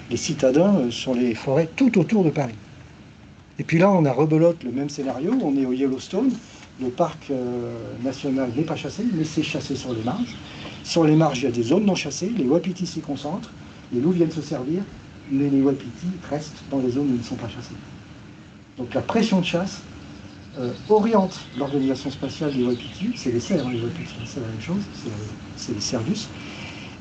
les citadins sur les forêts tout autour de Paris. Et puis là, on a rebelote le même scénario, on est au Yellowstone, le parc national n'est pas chassé, mais c'est chassé sur les marges. Sur les marges, il y a des zones non chassées, les wapitis s'y concentrent, les loups viennent se servir, mais les wapitis restent dans les zones où ils ne sont pas chassés. Donc la pression de chasse oriente l'organisation spatiale des wapitis, c'est les cerfs, les wapitis, c'est la même chose, c'est les cervus,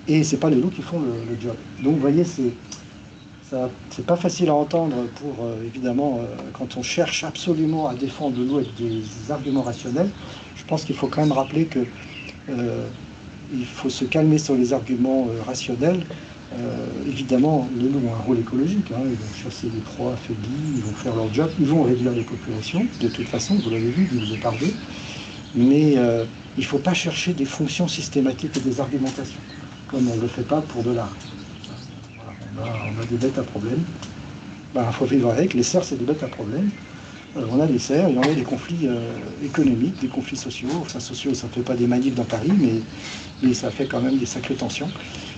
et c'est pas les loups qui font le job. Donc vous voyez, c'est pas facile à entendre pour, évidemment, quand on cherche absolument à défendre le loup avec des arguments rationnels. Je pense qu'il faut quand même rappeler que il faut se calmer sur les arguments rationnels. Évidemment, les loups ont un rôle écologique, hein, ils vont chasser les proies affaiblies, ils vont faire leur job, ils vont réduire les populations, de toute façon, vous l'avez vu, divisé par deux. Mais il ne faut pas chercher des fonctions systématiques et des argumentations, comme on ne le fait pas pour de l'art. Voilà, on a des bêtes à problème. Il faut vivre avec. Les cerfs, c'est des bêtes à problème. On a des cerfs, il y en a des conflits économiques, des conflits sociaux. Enfin, sociaux, ça ne fait pas des manifs dans Paris, mais ça fait quand même des sacrées tensions.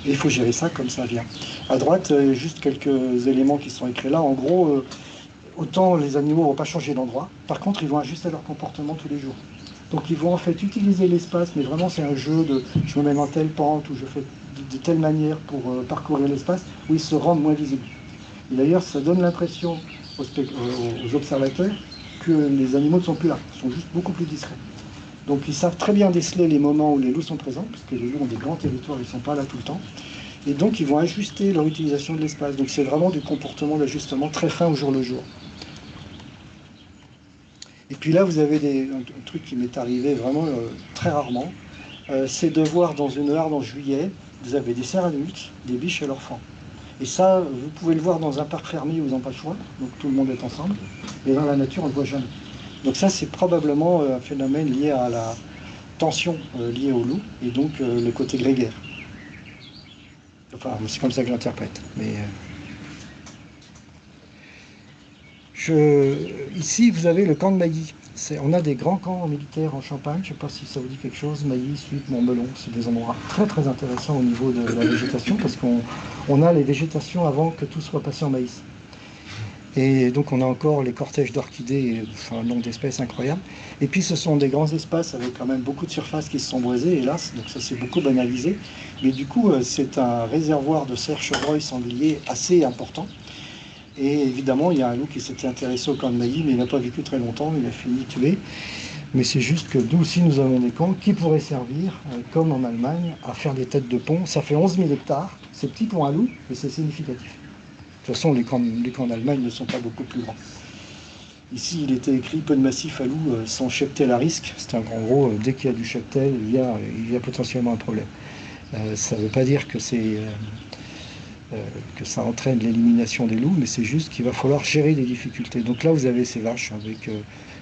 Et il faut gérer ça comme ça vient. À droite, juste quelques éléments qui sont écrits là. En gros, autant les animaux ne vont pas changer d'endroit. Par contre, ils vont ajuster leur comportement tous les jours. Donc ils vont en fait utiliser l'espace, mais vraiment c'est un jeu de je me mets dans telle pente ou je fais de telle manière pour parcourir l'espace où ils se rendent moins visibles. Et d'ailleurs, ça donne l'impression aux observateurs que les animaux ne sont plus là, ils sont juste beaucoup plus discrets. Donc ils savent très bien déceler les moments où les loups sont présents, parce que les loups ont des grands territoires, ils ne sont pas là tout le temps. Et donc ils vont ajuster leur utilisation de l'espace. Donc c'est vraiment du comportement d'ajustement très fin au jour le jour. Et puis là vous avez un truc qui m'est arrivé vraiment très rarement, c'est de voir dans une harde en juillet, vous avez des cerfs adultes, des biches et leurs enfants. Et ça, vous pouvez le voir dans un parc fermé où ils n'ont pas le choix, donc tout le monde est ensemble, et dans la nature on ne le voit jamais. Donc ça c'est probablement un phénomène lié à la tension liée au loup, et donc le côté grégaire. Enfin, c'est comme ça que j'interprète. Mais ici, vous avez le camp de Mailly. On a des grands camps militaires en Champagne. Je ne sais pas si ça vous dit quelque chose. Mailly, Suippes, Montmelon, c'est des endroits très très intéressants au niveau de la végétation parce qu'on a les végétations avant que tout soit passé en maïs. Et donc on a encore les cortèges d'orchidées, enfin, un nombre d'espèces incroyable. Et puis ce sont des grands espaces avec quand même beaucoup de surfaces qui se sont boisées, hélas, donc ça s'est beaucoup banalisé. Mais du coup, c'est un réservoir de cerfs, chevreuils, sangliers assez important. Et évidemment, il y a un loup qui s'était intéressé au camp de Mailly, mais il n'a pas vécu très longtemps, il a fini tué. Mais c'est juste que nous aussi, nous avons des camps qui pourraient servir, comme en Allemagne, à faire des têtes de pont. Ça fait 11 000 hectares, c'est petit pour un loup, mais c'est significatif. De toute façon, les camps d'Allemagne ne sont pas beaucoup plus grands. Ici, il était écrit peu de massifs à loup sans cheptel à risque. C'est en gros, dès qu'il y a du cheptel, il y a potentiellement un problème. Ça ne veut pas dire que ça entraîne l'élimination des loups, mais c'est juste qu'il va falloir gérer des difficultés. Donc là, vous avez ces vaches avec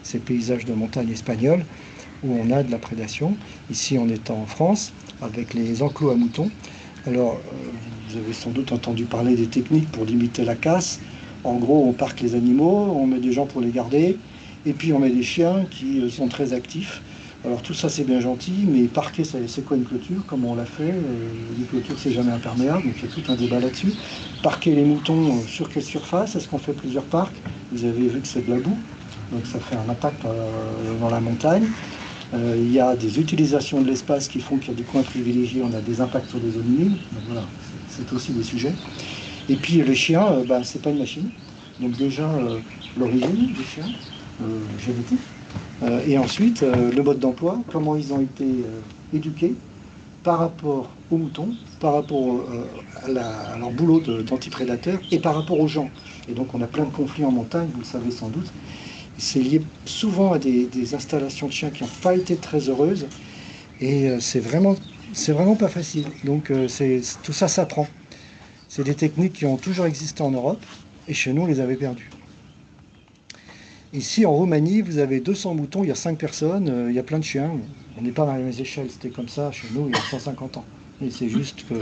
ces paysages de montagne espagnols où on a de la prédation. Ici, on est en France avec les enclos à moutons. Alors, vous avez sans doute entendu parler des techniques pour limiter la casse. En gros, on parque les animaux, on met des gens pour les garder, et puis on met des chiens qui sont très actifs. Alors tout ça c'est bien gentil, mais parquer c'est quoi une clôture, comme on l'a fait, une clôture c'est jamais imperméable, donc il y a tout un débat là-dessus. Parquer les moutons sur quelle surface, est-ce qu'on fait plusieurs parcs? Vous avez vu que c'est de la boue, donc ça fait un impact dans la montagne. Il y a des utilisations de l'espace qui font qu'il y a des coins privilégiés, on a des impacts sur des zones humides, donc voilà, c'est aussi des sujets. Et puis les chiens, c'est pas une machine, donc déjà l'origine des chiens, génétique, et ensuite le mode d'emploi, comment ils ont été éduqués par rapport aux moutons, par rapport à leur boulot d'antiprédateur et par rapport aux gens. Et donc on a plein de conflits en montagne, vous le savez sans doute. C'est lié souvent à des installations de chiens qui n'ont pas été très heureuses et c'est vraiment pas facile. Donc tout ça s'apprend. C'est des techniques qui ont toujours existé en Europe et chez nous on les avait perdues. Ici en Roumanie, vous avez 200 moutons, il y a 5 personnes, il y a plein de chiens. On n'est pas dans les mêmes échelles, c'était comme ça chez nous il y a 150 ans. Et c'est juste que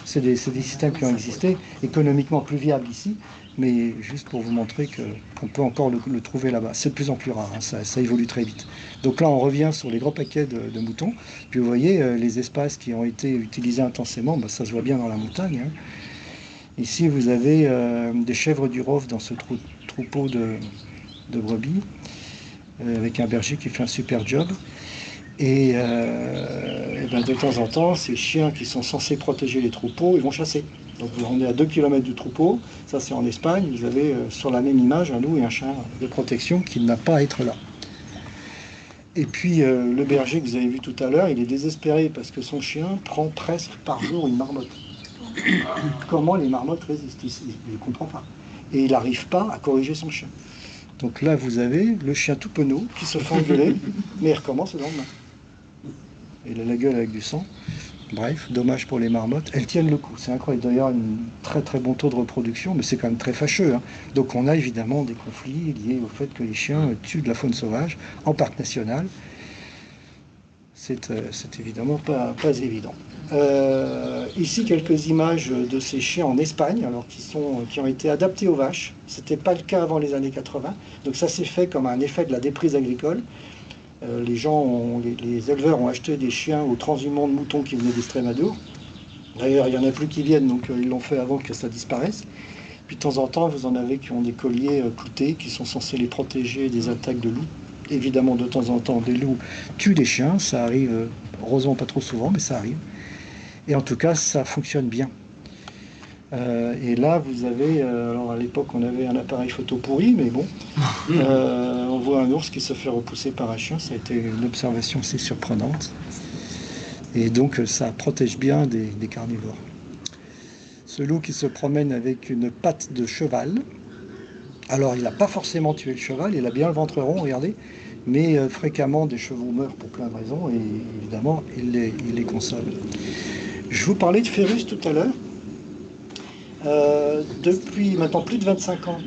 c'est des systèmes qui ont existé, économiquement plus viables ici, mais juste pour vous montrer qu'on peut encore le trouver là-bas. C'est de plus en plus rare, hein, ça évolue très vite. Donc là, on revient sur les gros paquets de moutons. Puis vous voyez, les espaces qui ont été utilisés intensément, ça se voit bien dans la montagne. Hein. Ici, vous avez des chèvres du Rove dans ce troupeau de brebis, avec un berger qui fait un super job. Et de temps en temps, ces chiens qui sont censés protéger les troupeaux, ils vont chasser. Donc on est à 2 km du troupeau, ça c'est en Espagne, vous avez sur la même image un loup et un chien de protection qui n'a pas à être là. Et puis le berger que vous avez vu tout à l'heure, il est désespéré parce que son chien prend presque par jour une marmotte. Comment les marmottes résistent? Il ne comprend pas. Et il n'arrive pas à corriger son chien. Donc là, vous avez le chien tout penaud qui se fait engueuler, mais il recommence le lendemain. Il a la gueule avec du sang. Bref, dommage pour les marmottes. Elles tiennent le coup, c'est incroyable. D'ailleurs, un très très bon taux de reproduction, mais c'est quand même très fâcheux. Hein. Donc on a évidemment des conflits liés au fait que les chiens tuent de la faune sauvage en parc national. C'est évidemment pas évident. Ici, quelques images de ces chiens en Espagne, alors qui ont été adaptés aux vaches. Ce n'était pas le cas avant les années 80. Donc ça s'est fait comme un effet de la déprise agricole. Les éleveurs ont acheté des chiens aux transhumants de moutons qui venaient d'Extrémadure. D'ailleurs, il n'y en a plus qui viennent, donc ils l'ont fait avant que ça disparaisse. Puis de temps en temps, vous en avez qui ont des colliers cloutés, qui sont censés les protéger des attaques de loups. Évidemment, de temps en temps, des loups tuent des chiens. Ça arrive, heureusement pas trop souvent, mais ça arrive. Et en tout cas, ça fonctionne bien. Et là, vous avez... alors à l'époque, on avait un appareil photo pourri, mais bon. on voit un ours qui se fait repousser par un chien. Ça a été une observation assez surprenante. Et donc, ça protège bien des carnivores. Ce loup qui se promène avec une patte de cheval. Alors, il n'a pas forcément tué le cheval, il a bien le ventre rond, regardez. Mais fréquemment, des chevaux meurent pour plein de raisons. Et évidemment, il les consomme. Je vous parlais de Phérus tout à l'heure. Depuis maintenant plus de 25 ans,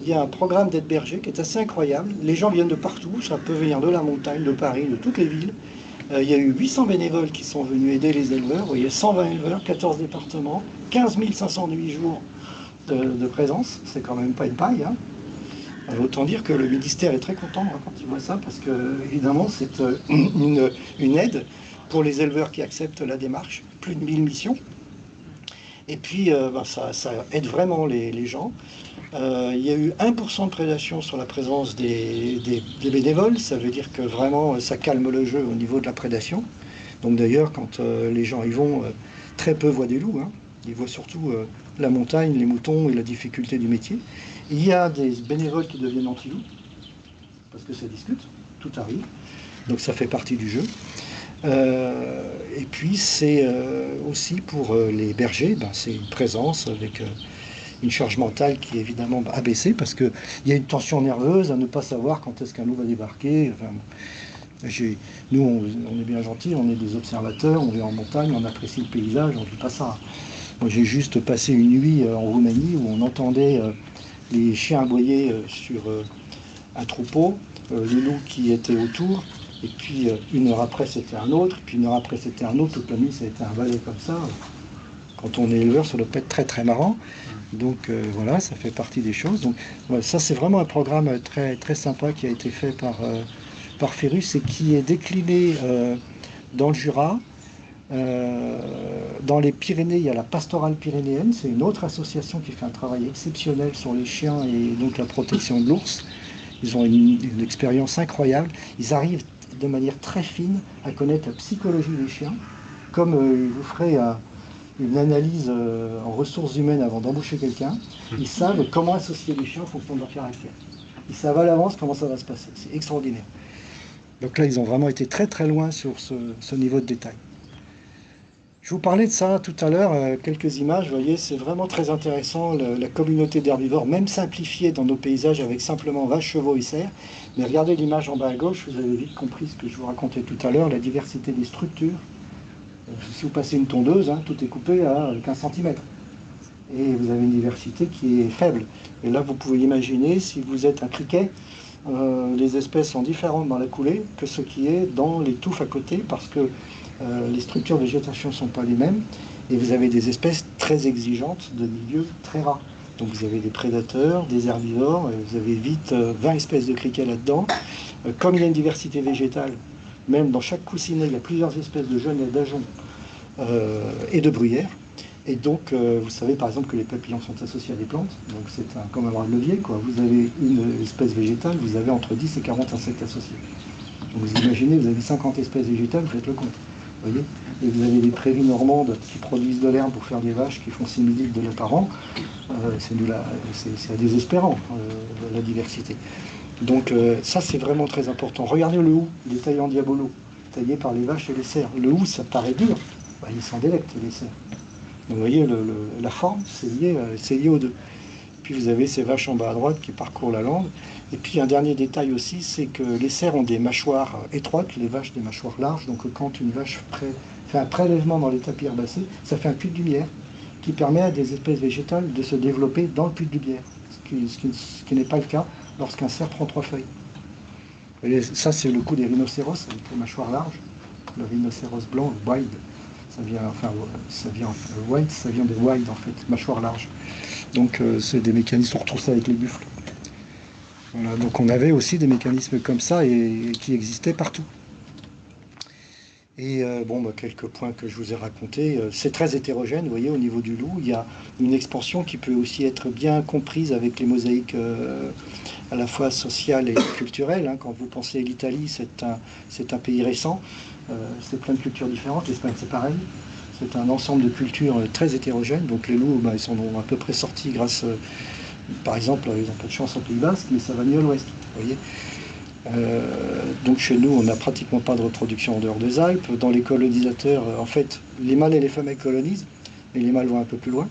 il y a un programme d'aide berger qui est assez incroyable. Les gens viennent de partout, ça peut venir de la montagne, de Paris, de toutes les villes. Il y a eu 800 bénévoles qui sont venus aider les éleveurs. Vous voyez, 120 éleveurs, 14 départements, 15 508 jours de présence. C'est quand même pas une paille. Hein. Autant dire que le ministère est très content quand il voit ça, parce que évidemment c'est une aide pour les éleveurs qui acceptent la démarche. Plus de 1000 missions. Et puis ça aide vraiment les gens. Il y a eu 1% de prédation sur la présence des bénévoles. Ça veut dire que vraiment ça calme le jeu au niveau de la prédation. Donc d'ailleurs, quand les gens y vont, très peu voient des loups. Hein. Ils voient surtout la montagne, les moutons et la difficulté du métier. Il y a des bénévoles qui deviennent anti-loups, parce que ça discute, tout arrive. Donc ça fait partie du jeu. Et puis c'est aussi pour les bergers, c'est une présence avec une charge mentale qui est évidemment abaissée, parce qu'il y a une tension nerveuse à ne pas savoir quand est-ce qu'un loup va débarquer. Enfin, nous on est bien gentils, on est des observateurs, on vit en montagne, on apprécie le paysage, on ne vit pas ça. Moi j'ai juste passé une nuit en Roumanie où on entendait les chiens aboyer sur un troupeau, les loups qui étaient autour. Et puis une heure après c'était un autre, puis une heure après c'était un autre, toute la nuit ça a été un balai comme ça. Quand on est éleveur, ça doit pas être très très marrant. Donc voilà, ça fait partie des choses. Donc voilà, ça c'est vraiment un programme très très sympa qui a été fait par Phérus et qui est décliné dans le Jura. Dans les Pyrénées, il y a la Pastorale pyrénéenne, c'est une autre association qui fait un travail exceptionnel sur les chiens et donc la protection de l'ours. Ils ont une expérience incroyable. Ils arrivent de manière très fine à connaître la psychologie des chiens, comme ils vous feraient une analyse en ressources humaines avant d'embaucher quelqu'un. Ils savent comment associer les chiens en fonction de leur caractère. Ils savent à l'avance comment ça va se passer. C'est extraordinaire. Donc là, ils ont vraiment été très très loin sur ce niveau de détail. Je vous parlais de ça tout à l'heure, quelques images, vous voyez, c'est vraiment très intéressant, la communauté d'herbivores, même simplifiée dans nos paysages avec simplement vaches, chevaux et cerfs. Mais regardez l'image en bas à gauche, vous avez vite compris ce que je vous racontais tout à l'heure, la diversité des structures. Si vous passez une tondeuse, tout est coupé à 15 cm. Et vous avez une diversité qui est faible. Et là, vous pouvez imaginer, si vous êtes un criquet, les espèces sont différentes dans la coulée que ce qui est dans les touffes à côté, parce que les structures de végétation ne sont pas les mêmes, et vous avez des espèces très exigeantes de milieux très rares. Donc vous avez des prédateurs, des herbivores, vous avez vite 20 espèces de criquets là-dedans. Comme il y a une diversité végétale, même dans chaque coussinet, il y a plusieurs espèces de genêts, d'ajoncs et de bruyères. Et donc, vous savez par exemple que les papillons sont associés à des plantes, donc c'est comme avoir un levier, quoi. Vous avez une espèce végétale, vous avez entre 10 et 40 insectes associés. Donc vous imaginez, vous avez 50 espèces végétales, vous faites le compte. Vous voyez, et vous avez des prairies normandes qui produisent de l'herbe pour faire des vaches qui font 6 000 litres de lait par an. C'est désespérant, la diversité. Donc ça, c'est vraiment très important. Regardez le hou, il est taillé en diabolo, taillé par les vaches et les cerfs. Le hou, ça paraît dur, ils s'en délectent, les cerfs. Donc, vous voyez, la forme, c'est lié aux deux. Puis vous avez ces vaches en bas à droite qui parcourent la lande. Et puis un dernier détail aussi, c'est que les cerfs ont des mâchoires étroites, les vaches des mâchoires larges. Donc quand une vache fait un prélèvement dans les tapis herbacés, ça fait un puits de lumière qui permet à des espèces végétales de se développer dans le puits de lumière, ce qui n'est pas le cas lorsqu'un cerf prend 3 feuilles. Et ça, c'est le coup des rhinocéros avec les mâchoires larges. Le rhinocéros blanc, le wild, ça vient des wild en fait, mâchoire large. Donc c'est des mécanismes, on retrouve ça avec les buffles. Voilà, donc on avait aussi des mécanismes comme ça et qui existaient partout. Et quelques points que je vous ai racontés. C'est très hétérogène, vous voyez, au niveau du loup. Il y a une expansion qui peut aussi être bien comprise avec les mosaïques à la fois sociales et culturelles. Quand vous pensez à l'Italie, c'est un pays récent. C'est plein de cultures différentes. L'Espagne, c'est pareil. C'est un ensemble de cultures très hétérogènes. Donc les loups, ils sont à peu près sortis grâce... par exemple, ils n'ont pas de chance en Pays Basque, mais ça va mieux à l'ouest. Vous voyez. Donc chez nous, on n'a pratiquement pas de reproduction en dehors des Alpes. Dans les colonisateurs, en fait, les mâles et les femelles colonisent, mais les mâles vont un peu plus loin.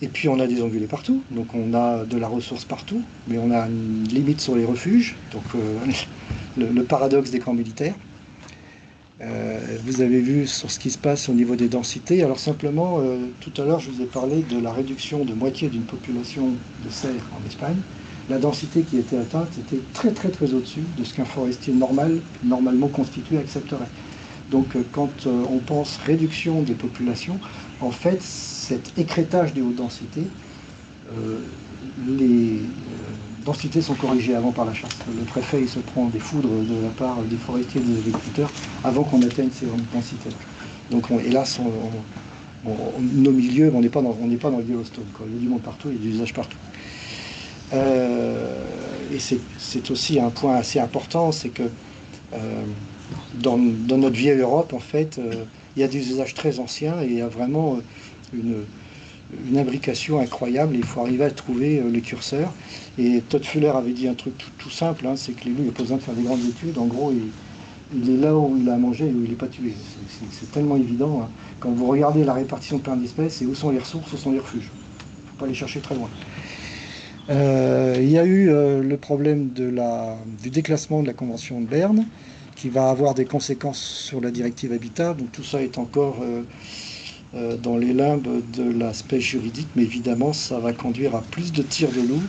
Et puis on a des ongulés partout, donc on a de la ressource partout, mais on a une limite sur les refuges, donc le paradoxe des camps militaires. Vous avez vu sur ce qui se passe au niveau des densités. Alors simplement, tout à l'heure, je vous ai parlé de la réduction de moitié d'une population de cerfs en Espagne. La densité qui était atteinte était très très très au-dessus de ce qu'un forestier normalement constitué accepterait. Donc quand on pense réduction des populations, en fait cet écrêtage des hautes densités, les densités sont corrigées avant par la chasse. Le préfet il se prend des foudres de la part des forestiers et des agriculteurs avant qu'on atteigne ces densités. Donc hélas, nos milieux, on n'est pas dans le Yellowstone, quoi. Il y a du monde partout, il y a du usage partout. Et c'est aussi un point assez important, c'est que dans notre vieille Europe, en fait, il y a des usages très anciens et il y a vraiment une imbrication incroyable. Il faut arriver à trouver les curseurs. Et Todd Fuller avait dit un truc tout simple, hein, c'est que les loups, il n'y a pas besoin de faire des grandes études. En gros, il est là où il a mangé et où il n'est pas tué. C'est tellement évident. Hein. Quand vous regardez la répartition de plein d'espèces, et où sont les ressources, où sont les refuges. Il ne faut pas les chercher très loin. Il y a eu le problème du déclassement de la Convention de Berne, qui va avoir des conséquences sur la directive Habitat. Donc tout ça est encore dans les limbes de l'aspect juridique, mais évidemment, ça va conduire à plus de tirs de loups.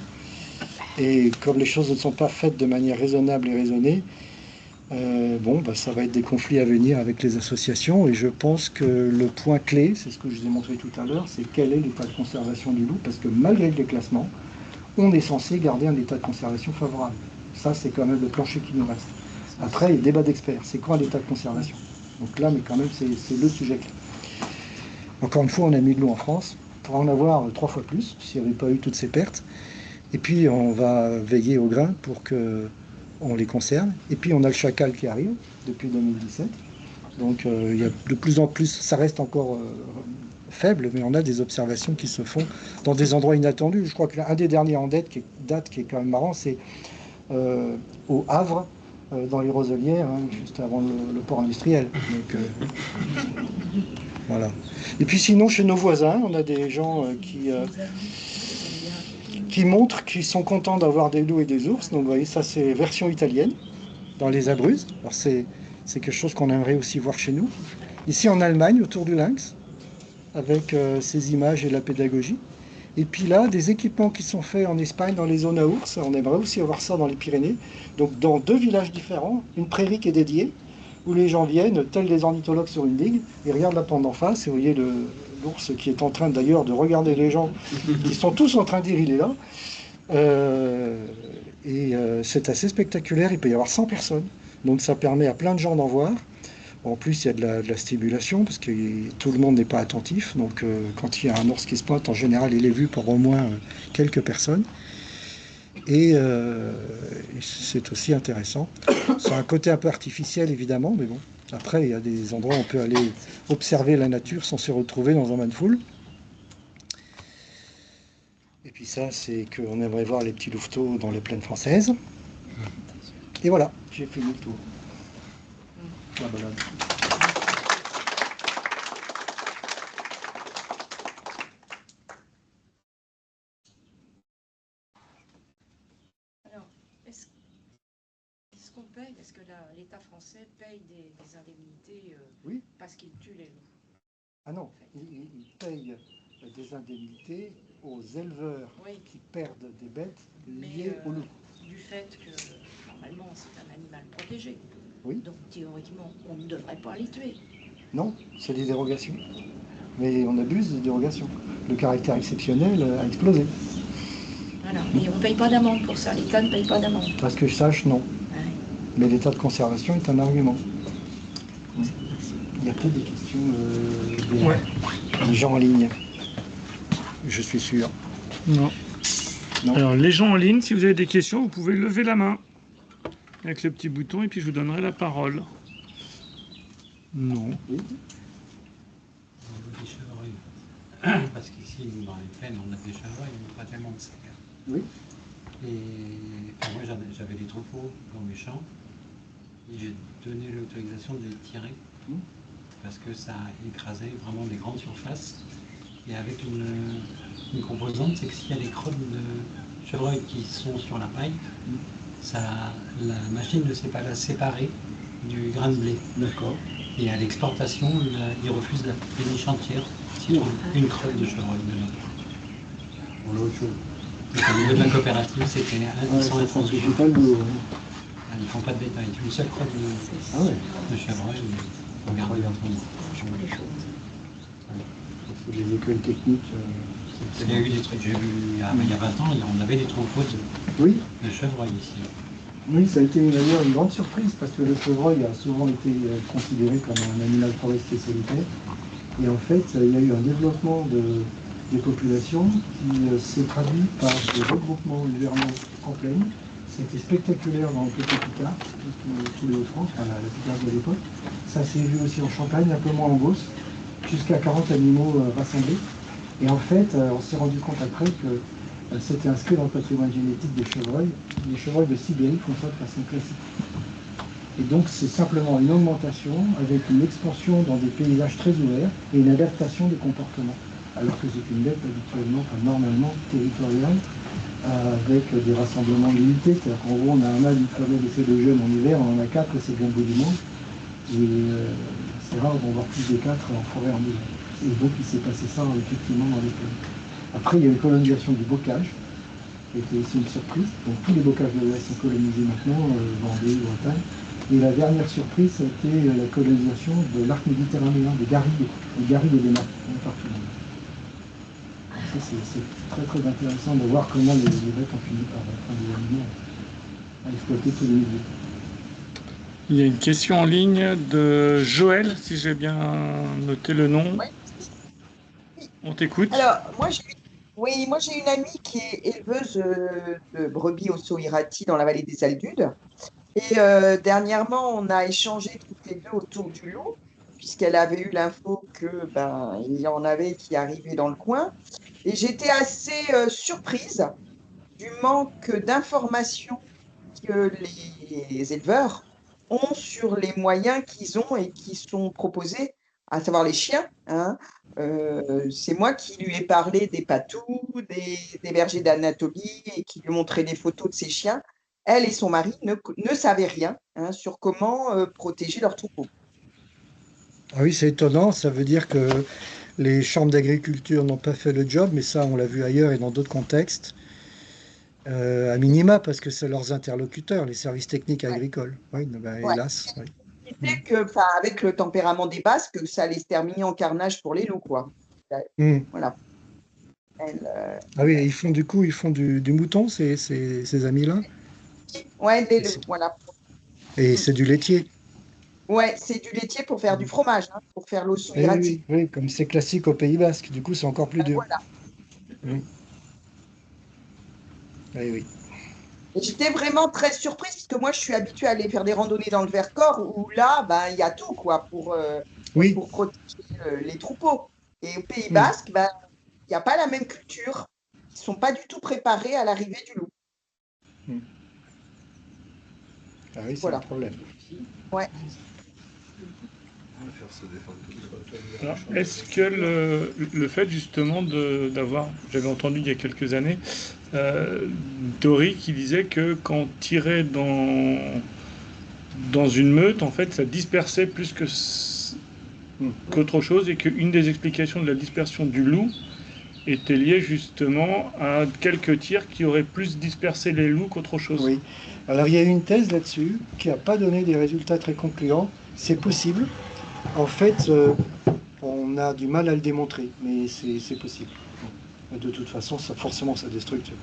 Et comme les choses ne sont pas faites de manière raisonnable et raisonnée, ça va être des conflits à venir avec les associations. Et je pense que le point clé, c'est ce que je vous ai montré tout à l'heure, c'est quel est l'état de conservation du loup, parce que malgré le déclassement, on est censé garder un état de conservation favorable. Ça, c'est quand même le plancher qui nous reste. Après, il y a débat d'experts. C'est quoi l'état de conservation? Donc là, mais quand même, c'est le sujet clé. Encore une fois, on a mis de l'eau en France pour en avoir 3 fois plus, s'il n'y avait pas eu toutes ces pertes. Et puis, on va veiller au grain pour qu'on les conserve. Et puis, on a le chacal qui arrive depuis 2017. Donc, il y a de plus en plus, ça reste encore faible, mais on a des observations qui se font dans des endroits inattendus. Je crois qu'un des derniers en date qui est quand même marrant, c'est au Havre, dans les Roselières, hein, juste avant le port industriel. Donc, voilà. Et puis sinon, chez nos voisins, on a des gens qui montrent qu'ils sont contents d'avoir des loups et des ours. Donc vous voyez, ça c'est version italienne, dans les Abruzzes. Alors c'est quelque chose qu'on aimerait aussi voir chez nous. Ici en Allemagne, autour du lynx, avec ces images et la pédagogie. Et puis là, des équipements qui sont faits en Espagne, dans les zones à ours. On aimerait aussi avoir ça dans les Pyrénées. Donc dans 2 villages différents, une prairie qui est dédiée, où les gens viennent, tels des ornithologues sur une digue, et regardent la pente d'en face, et vous voyez l'ours qui est en train d'ailleurs de regarder les gens, qui sont tous en train de dire il est là. C'est assez spectaculaire, il peut y avoir 100 personnes, donc ça permet à plein de gens d'en voir. En plus, il y a de la stimulation, parce que tout le monde n'est pas attentif, donc quand il y a un ours qui se pointe, en général, il est vu par au moins quelques personnes. Et c'est aussi intéressant. C'est un côté un peu artificiel, évidemment, mais bon. Après, il y a des endroits où on peut aller observer la nature sans se retrouver dans un bain de foule. Et puis ça, c'est qu'on aimerait voir les petits louveteaux dans les plaines françaises. Et voilà, j'ai fini le tour. La balade. Est-ce qu'on paye, est-ce que l'État français paye des indemnités Oui. parce qu'il tue les loups? Ah non, il paye des indemnités aux éleveurs qui perdent des bêtes liées au loup. Du fait que, normalement, c'est un animal protégé. Oui. Donc, théoriquement, on ne devrait pas les tuer. Non, c'est des dérogations. Mais on abuse des dérogations. Le caractère exceptionnel a explosé. Voilà. Et on ne paye pas d'amende pour ça. L'État ne paye pas d'amende. Parce que je sache, non. Ouais. Mais l'état de conservation est un argument. Il y a peut-être des questions des gens en ligne. Je suis sûr. Non. Non. Alors, les gens en ligne, si vous avez des questions, vous pouvez lever la main avec le petit bouton et puis je vous donnerai la parole. Non. Oui. Au niveau des chevreuils, parce qu'ici, dans les plaines, on a des chevreuils, mais pas tellement de cerfs. Oui. Et enfin, moi, j'avais des troupeaux dans mes champs. Et j'ai donné l'autorisation de les tirer parce que ça écrasait vraiment des grandes surfaces. Et avec une composante, c'est que s'il y a des crottes de chevreuil qui sont sur la paille, la machine ne sait pas la séparer du grain de blé. D'accord. Et à l'exportation, ils refusent la péniche entière s'ils trouvent une crotte de chevreuil dedans. Bon, l'autre chose. Donc, au niveau de la coopérative, c'était Ouais, ça intransigeant. simplifie pas le boulot. Ils ne font pas de détails. Une seule crotte Ah ouais. de chevreuil, ils regardent l'ensemble. C'est des écoles techniques. Il y a eu des trucs, j'ai vu il y a 20 ans, on avait des troupeaux Oui, de chevreuil ici. oui, ça a été d'ailleurs une grande surprise parce que le chevreuil a souvent été considéré comme un animal forestier solitaire. Et en fait, il y a eu un développement des populations qui s'est traduit par des regroupements hivernaux en plaine. C'était spectaculaire dans le Petit Picard, tous les Hauts-de-France, enfin la Picardie à l'époque. Ça s'est vu aussi en Champagne, un peu moins en Beauce, jusqu'à 40 animaux rassemblés. Et en fait, on s'est rendu compte après que c'était inscrit dans le patrimoine génétique des chevreuils. Les chevreuils de Sibérie font ça de façon classique. Et donc c'est simplement une augmentation avec une expansion dans des paysages très ouverts et une adaptation des comportements. Alors que c'est une bête habituellement, enfin normalement territoriale, avec des rassemblements limités. C'est-à-dire qu'en gros on a un mâle, une femelle et ses deux jeunes en hiver, on en a 4 et c'est bien le bout du monde. Et c'est rare d'en voir plus de 4 en forêt en hiver. Et donc il s'est passé ça effectivement dans les plaines. Après il y a une colonisation du bocage, qui était aussi une surprise. Donc tous les bocages de l'Ouest sont colonisés maintenant, Vendée, Bretagne. Et la dernière surprise, ça a été la colonisation de l'arc méditerranéen, des garrigues et des nappes, partout. Ça c'est très très intéressant de voir comment les bêtes ont fini par prendre des animaux à exploiter tous les milieux. Il y a une question en ligne de Joël, si j'ai bien noté le nom. Ouais. On t'écoute. Alors, moi j'ai une amie qui est éleveuse de brebis osso-irati dans la vallée des Aldudes. Et dernièrement, on a échangé toutes les deux autour du loup, puisqu'elle avait eu l'info que il y en avait qui arrivaient dans le coin. Et j'étais assez surprise du manque d'informations que les éleveurs ont sur les moyens qu'ils ont et qui sont proposés, à savoir les chiens. Hein. C'est moi qui lui ai parlé des patous, des bergers d'Anatolie et qui lui ai montré des photos de ces chiens. Elle et son mari ne savaient rien sur comment protéger leur troupeau. Ah oui, c'est étonnant, ça veut dire que les chambres d'agriculture n'ont pas fait le job, mais ça on l'a vu ailleurs et dans d'autres contextes. À minima, parce que c'est leurs interlocuteurs, les services techniques Ouais, agricoles. Oui, ouais. hélas. Oui. Qui fait que, avec le tempérament des Basques, ça allait se terminer en carnage pour les loups, quoi. Mm. Voilà. Elle, Ah oui, ils font du mouton, ces amis-là. ouais, Et c'est voilà. et Mm. c'est du laitier. Ouais, c'est du laitier pour faire du fromage, pour faire l'osso Oui, irati. oui, oui, comme c'est classique au Pays Basque, du coup c'est encore plus dur. Voilà. Mm. Oui, oui. Et j'étais vraiment très surprise parce que moi, je suis habituée à aller faire des randonnées dans le Vercors où là, il y a tout quoi Oui. pour protéger les troupeaux. Et au Pays Mm. Basque, il n'y a pas la même culture. Ils ne sont pas du tout préparés à l'arrivée du loup. Mm. Ah oui, c'est un Voilà. problème. Ouais. Alors, est-ce que le fait justement d'avoir, j'avais entendu il y a quelques années, Dory qui disait que quand on tirait dans une meute, en fait, ça dispersait plus qu'autre chose et qu'une des explications de la dispersion du loup était liée justement à quelques tirs qui auraient plus dispersé les loups qu'autre chose. Oui. Alors il y a eu une thèse là-dessus qui n'a pas donné des résultats très concluants. C'est possible. En fait, on a du mal à le démontrer, mais c'est possible. De toute façon, forcément, ça déstructure.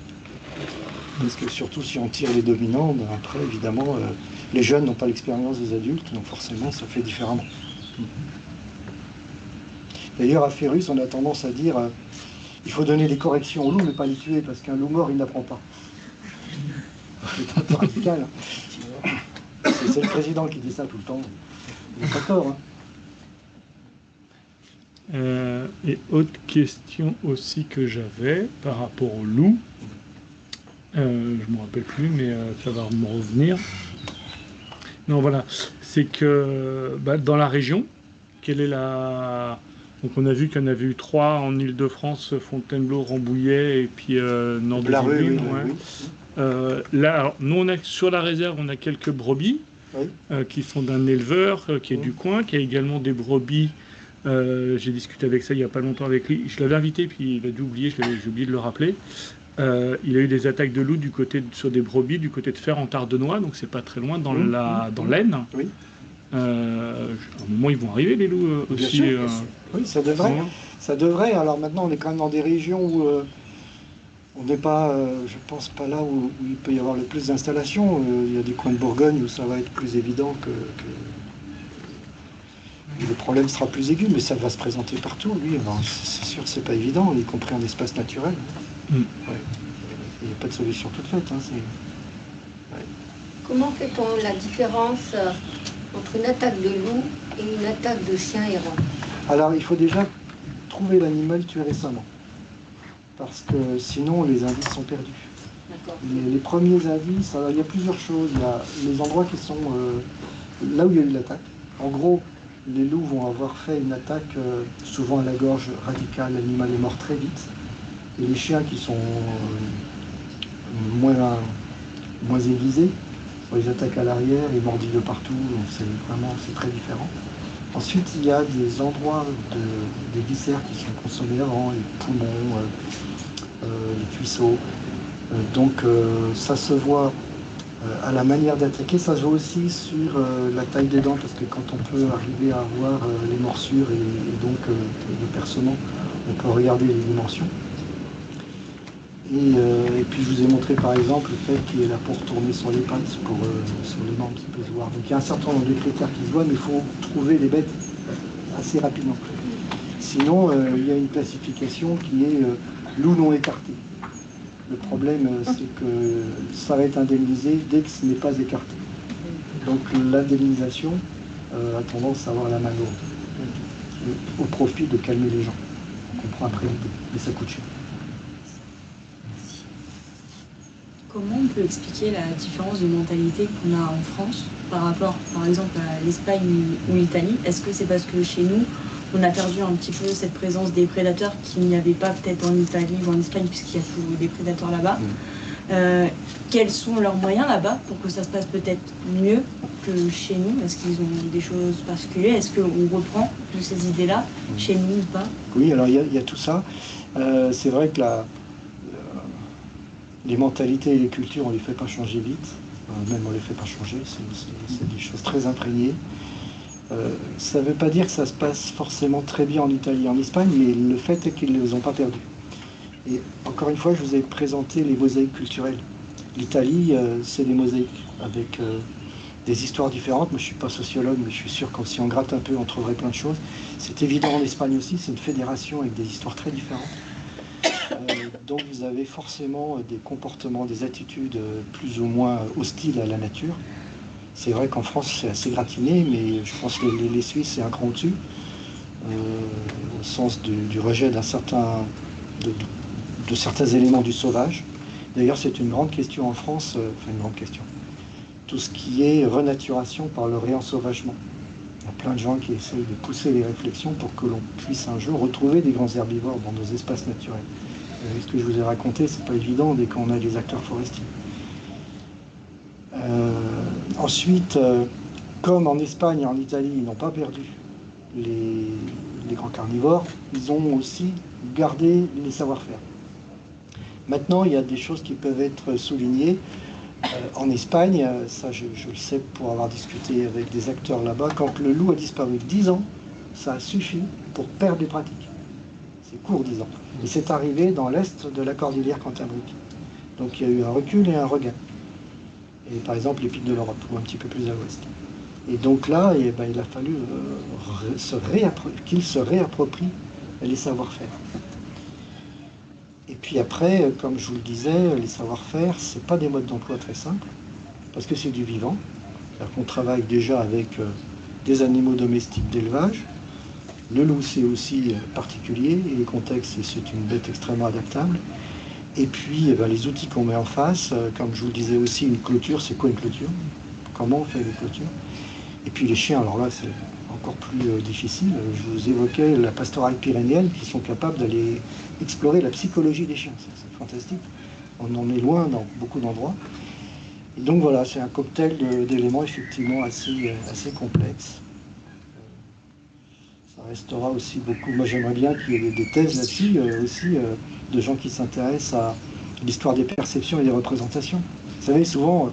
Parce que surtout si on tire les dominants, après, évidemment, les jeunes n'ont pas l'expérience des adultes, donc forcément, ça fait différemment. D'ailleurs, à Férus, on a tendance à dire il faut donner des corrections aux loups, mais pas les tuer, parce qu'un loup mort, il n'apprend pas. C'est un peu radical. C'est le président qui dit ça tout le temps. Il n'a pas tort. Hein. Et autre question aussi que j'avais par rapport au loup, Je ne me rappelle plus, mais ça va me revenir. Non, voilà. C'est que dans la région, quelle est la... Donc on a vu qu'il y en avait eu 3 en Île-de-France, Fontainebleau, Rambouillet et puis nord des Blaru, Yvelines. oui, Ouais. oui. Là, alors, nous, sur la réserve, on a quelques brebis Oui. qui sont d'un éleveur qui est du coin, qui a également des brebis. J'ai discuté avec ça il n'y a pas longtemps avec lui. Je l'avais invité, puis il a dû oublier, j'ai oublié de le rappeler. Il a eu des attaques de loups sur des brebis du côté de Fer en Tardenois, donc c'est pas très loin dans l'Aisne. Oui. À un moment, ils vont arriver, les loups Bien aussi. sûr, bien sûr. Oui, ça devrait. Ouais. Ça devrait. Alors maintenant, on est quand même dans des régions où on n'est pas, je pense, pas là où il peut y avoir le plus d'installations. Il y a des coins de Bourgogne où ça va être plus évident que le problème sera plus aigu, mais ça va se présenter partout, oui. C'est sûr que c'est pas évident, y compris en espace naturel. Mm. Ouais. Il n'y a pas de solution toute faite. Hein, Comment fait-on la différence entre une attaque de loup et une attaque de chien errant? Alors, il faut déjà trouver l'animal tué récemment, parce que sinon, les indices sont perdus. D'accord. Les premiers indices, alors, il y a plusieurs choses. Il y a les endroits qui sont là où il y a eu l'attaque. En gros, les loups vont avoir fait une attaque souvent à la gorge radicale, l'animal est mort très vite. Et les chiens qui sont moins aiguisés, ils attaquent à l'arrière, ils mordillent de partout, donc c'est très différent. Ensuite, il y a des endroits des viscères qui sont consommés avant, les poumons, les cuisseaux. Donc ça se voit à la manière d'attaquer, ça se voit aussi sur la taille des dents, parce que quand on peut arriver à voir les morsures et donc le percement, on peut regarder les dimensions. Et puis je vous ai montré par exemple le fait qu'il est là pour tourner sur les pattes, sur les membres qui peut se voir. Donc il y a un certain nombre de critères qui se voient, mais il faut trouver les bêtes assez rapidement. Sinon, il y a une classification qui est loup non écarté. Le problème, c'est que ça va être indemnisé dès que ce n'est pas écarté. Donc l'indemnisation a tendance à avoir la main lourde, au profit de calmer les gens. On comprend après l'idée, mais ça coûte cher. Comment on peut expliquer la différence de mentalité qu'on a en France par rapport, par exemple, à l'Espagne ou l'Italie? Est-ce que c'est parce que chez nous, on a perdu un petit peu cette présence des prédateurs qu'il n'y avait pas peut-être en Italie ou en Espagne, puisqu'il y a toujours des prédateurs là-bas? Quels sont leurs moyens là-bas pour que ça se passe peut-être mieux que chez nous? Est-ce qu'ils ont des choses particulières? Est-ce qu'on reprend de ces idées-là chez nous ou pas? Oui, alors il y a tout ça. C'est vrai que les mentalités et les cultures, on ne les fait pas changer vite. Même on ne les fait pas changer. C'est des choses très imprégnées. Ça ne veut pas dire que ça se passe forcément très bien en Italie et en Espagne, mais le fait est qu'ils ne les ont pas perdus. Et encore une fois, je vous ai présenté les mosaïques culturelles. L'Italie, c'est des mosaïques avec des histoires différentes. Moi, je ne suis pas sociologue, mais je suis sûr que si on gratte un peu, on trouverait plein de choses. C'est évident en Espagne aussi, c'est une fédération avec des histoires très différentes. Donc vous avez forcément des comportements, des attitudes plus ou moins hostiles à la nature. C'est vrai qu'en France, c'est assez gratiné, mais je pense que les Suisses, c'est un cran au-dessus, au sens du rejet de certains éléments du sauvage. D'ailleurs, c'est une grande question en France, une grande question. Tout ce qui est renaturation par le réensauvagement. Il y a plein de gens qui essayent de pousser les réflexions pour que l'on puisse un jour retrouver des grands herbivores dans nos espaces naturels. Ce que je vous ai raconté, c'est pas évident dès qu'on a des acteurs forestiers. Ensuite, comme en Espagne et en Italie, ils n'ont pas perdu les grands carnivores, ils ont aussi gardé les savoir-faire. Maintenant, il y a des choses qui peuvent être soulignées. En Espagne, ça je le sais pour avoir discuté avec des acteurs là-bas, quand le loup a disparu 10 ans, ça a suffi pour perdre les pratiques. C'est court, 10 ans. Et c'est arrivé dans l'est de la cordillère cantabrique. Donc il y a eu un recul et un regain. Et par exemple les pics de l'Europe, ou un petit peu plus à l'ouest. Et donc là, il a fallu qu'ils se réapproprient les savoir-faire. Et puis après, comme je vous le disais, les savoir-faire, ce n'est pas des modes d'emploi très simples, parce que c'est du vivant. C'est-à-dire qu'on travaille déjà avec des animaux domestiques d'élevage. Le loup, c'est aussi particulier, et les contextes, c'est une bête extrêmement adaptable. Et puis, eh ben, les outils qu'on met en face, comme je vous le disais aussi, une clôture, c'est quoi une clôture? Comment on fait les clôtures? Et puis les chiens, alors là, c'est encore plus difficile. Je vous évoquais la pastorale pyrénéenne, qui sont capables d'aller explorer la psychologie des chiens. C'est fantastique. On en est loin dans beaucoup d'endroits. Et donc voilà, c'est un cocktail d'éléments effectivement assez complexe. Ça restera aussi beaucoup. Moi, j'aimerais bien qu'il y ait des thèses là-dessus, aussi, de gens qui s'intéressent à l'histoire des perceptions et des représentations. Vous savez, souvent,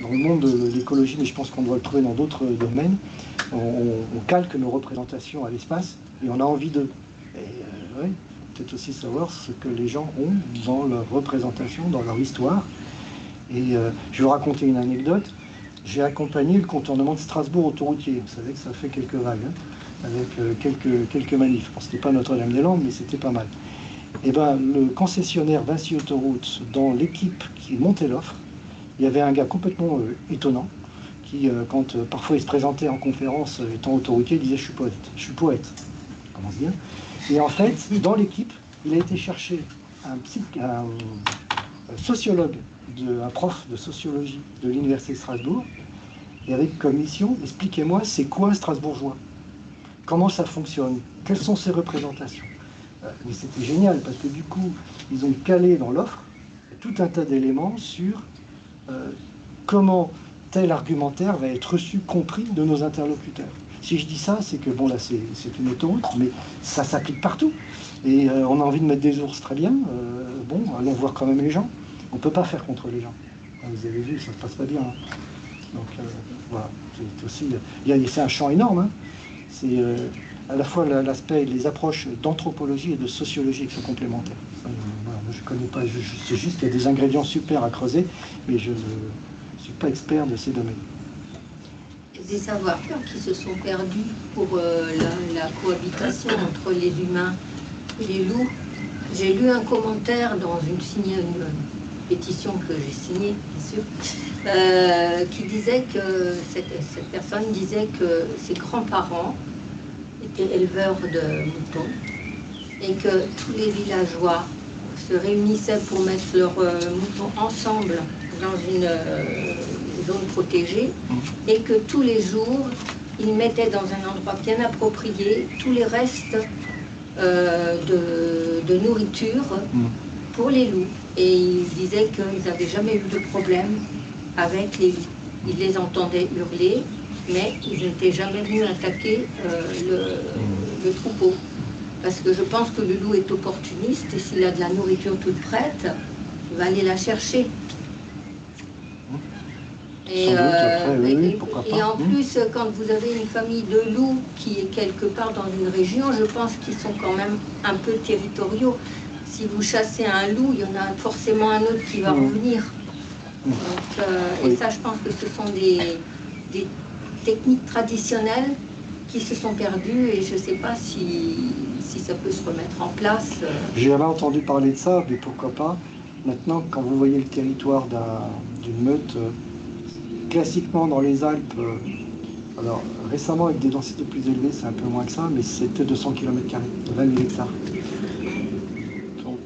dans le monde de l'écologie, mais je pense qu'on doit le trouver dans d'autres domaines, on calque nos représentations à l'espace et on a envie d'eux. Et ouais, peut-être aussi savoir ce que les gens ont dans leur représentation, dans leur histoire. Et je vais vous raconter une anecdote. J'ai accompagné le contournement de Strasbourg autoroutier. Vous savez que ça fait quelques vagues, hein, avec quelques manifs. Bon, c'était pas Notre-Dame-des-Landes, mais c'était pas mal. Et ben, le concessionnaire Vinci Autoroute, dans l'équipe qui montait l'offre, il y avait un gars complètement étonnant, qui, quand parfois il se présentait en conférence étant autoroutier, il disait « je suis poète ». Je suis poète. Comment se dire? Et en fait, dans l'équipe, il a été chercher un sociologue, un prof de sociologie de l'Université de Strasbourg, et avec comme mission, expliquez-moi, c'est quoi un Strasbourgeois? Comment ça fonctionne? Quelles sont ses représentations? Mais c'était génial, parce que du coup, ils ont calé dans l'offre tout un tas d'éléments sur comment tel argumentaire va être reçu, compris de nos interlocuteurs. Si je dis ça, c'est que, bon là c'est une autoroute, mais ça s'applique partout. Et on a envie de mettre des ours, très bien, bon, allons voir quand même les gens. On ne peut pas faire contre les gens. Vous avez vu, ça ne se passe pas bien. Hein. Donc voilà, c'est aussi... C'est un champ énorme. Hein. C'est à la fois l'aspect, les approches d'anthropologie et de sociologie qui sont complémentaires. Voilà, je ne connais pas, c'est juste qu'il y a des ingrédients super à creuser, mais je ne suis pas expert de ces domaines. Des savoir-faire qui se sont perdus pour la cohabitation entre les humains et les loups. J'ai lu un commentaire dans une pétition que j'ai signée, bien sûr, qui disait que cette personne disait que ses grands-parents étaient éleveurs de moutons et que tous les villageois se réunissaient pour mettre leurs moutons ensemble dans une zone protégée et que tous les jours, ils mettaient dans un endroit bien approprié tous les restes de nourriture pour les loups. Et ils disaient qu'ils n'avaient jamais eu de problème avec les loups. Ils les entendaient hurler, mais ils n'étaient jamais venus attaquer le troupeau. Parce que je pense que le loup est opportuniste et s'il a de la nourriture toute prête, il va aller la chercher. Et en plus, quand vous avez une famille de loups qui est quelque part dans une région, je pense qu'ils sont quand même un peu territoriaux. Si vous chassez un loup, il y en a forcément un autre qui va revenir. Donc, et ça, je pense que ce sont des techniques traditionnelles qui se sont perdues et je ne sais pas si ça peut se remettre en place. J'ai jamais entendu parler de ça, mais pourquoi pas. Maintenant, quand vous voyez le territoire d'une meute, classiquement dans les Alpes, alors récemment avec des densités plus élevées, c'est un peu moins que ça, mais c'était 200 km², 20 000 hectares. Donc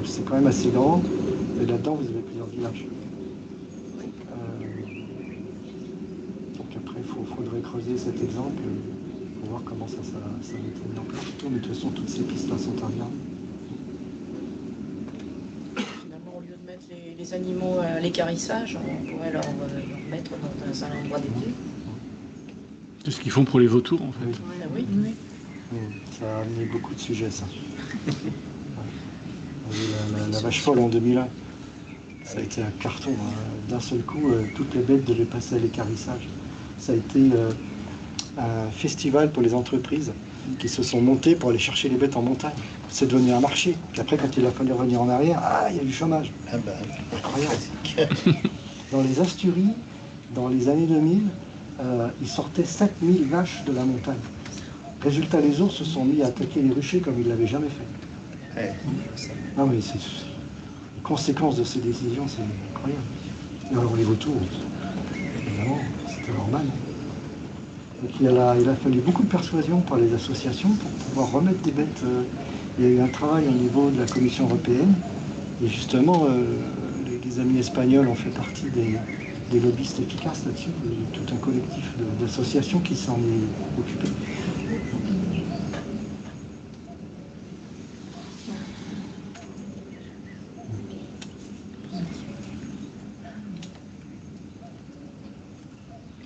c'est quand même assez grand, et là-dedans vous avez plusieurs villages. Donc après, il faudrait creuser cet exemple pour voir comment ça va être mis en place. Mais de toute façon, toutes ces pistes-là sont à regarder. Au lieu de mettre les animaux à l'équarrissage, on pourrait leur mettre dans un endroit dédié. C'est ce qu'ils font pour les vautours, en fait. Oui. Oui. Ça a amené beaucoup de sujets, ça. La vache folle en 2001, ça a été un carton. Hein. D'un seul coup, toutes les bêtes devaient passer à l'équarrissage. Ça a été un festival pour les entreprises qui se sont montées pour aller chercher les bêtes en montagne. C'est devenu un marché. Puis après, quand il a fallu revenir en arrière, il y a du chômage. Incroyable. Dans les Asturies, dans les années 2000, ils sortaient 5000 vaches de la montagne. Résultat, les ours se sont mis à attaquer les ruchers comme ils ne l'avaient jamais fait. Non mais les conséquences de ces décisions, c'est incroyable. Et alors les vautours, évidemment, c'était normal. Donc il a fallu beaucoup de persuasion par les associations pour pouvoir remettre des bêtes. Il y a eu un travail au niveau de la Commission européenne Et justement, les amis espagnols ont fait partie des lobbyistes efficaces là-dessus. Il y a tout un collectif d'associations qui s'en est occupé.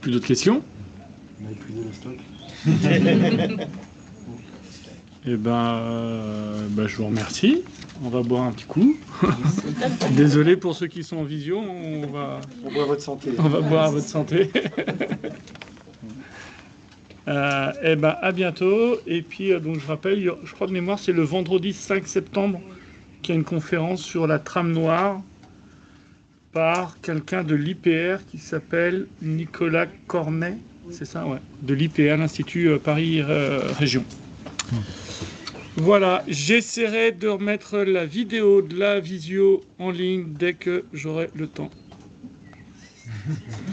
Plus d'autres questions? On a épuisé le stock. Eh ben, je vous remercie. On va boire un petit coup. Désolé pour ceux qui sont en visio, on va boit votre santé. On va boire à votre santé. Eh ben, à bientôt. Et puis, donc, je rappelle, je crois de mémoire, c'est le vendredi 5 septembre qu'il y a une conférence sur la trame noire par quelqu'un de l'IPR qui s'appelle Nicolas Cornet. C'est ça, ouais. De l'IPR, l'Institut Paris Région. Voilà, j'essaierai de remettre la vidéo de la visio en ligne dès que j'aurai le temps.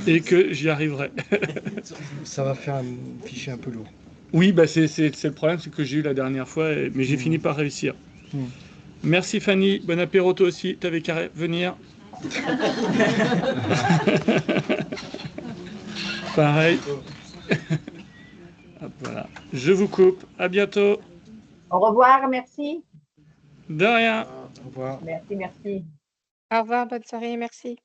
Et que j'y arriverai. Ça va faire un fichier un peu lourd. Oui, bah c'est le problème, c'est que j'ai eu la dernière fois, mais j'ai fini par réussir. Merci Fanny, bon apéro toi aussi, t'avais qu'à venir. Pareil. Hop, voilà. Je vous coupe, à bientôt. Au revoir, merci. De rien. Au revoir. Merci, merci. Au revoir, bonne soirée, merci.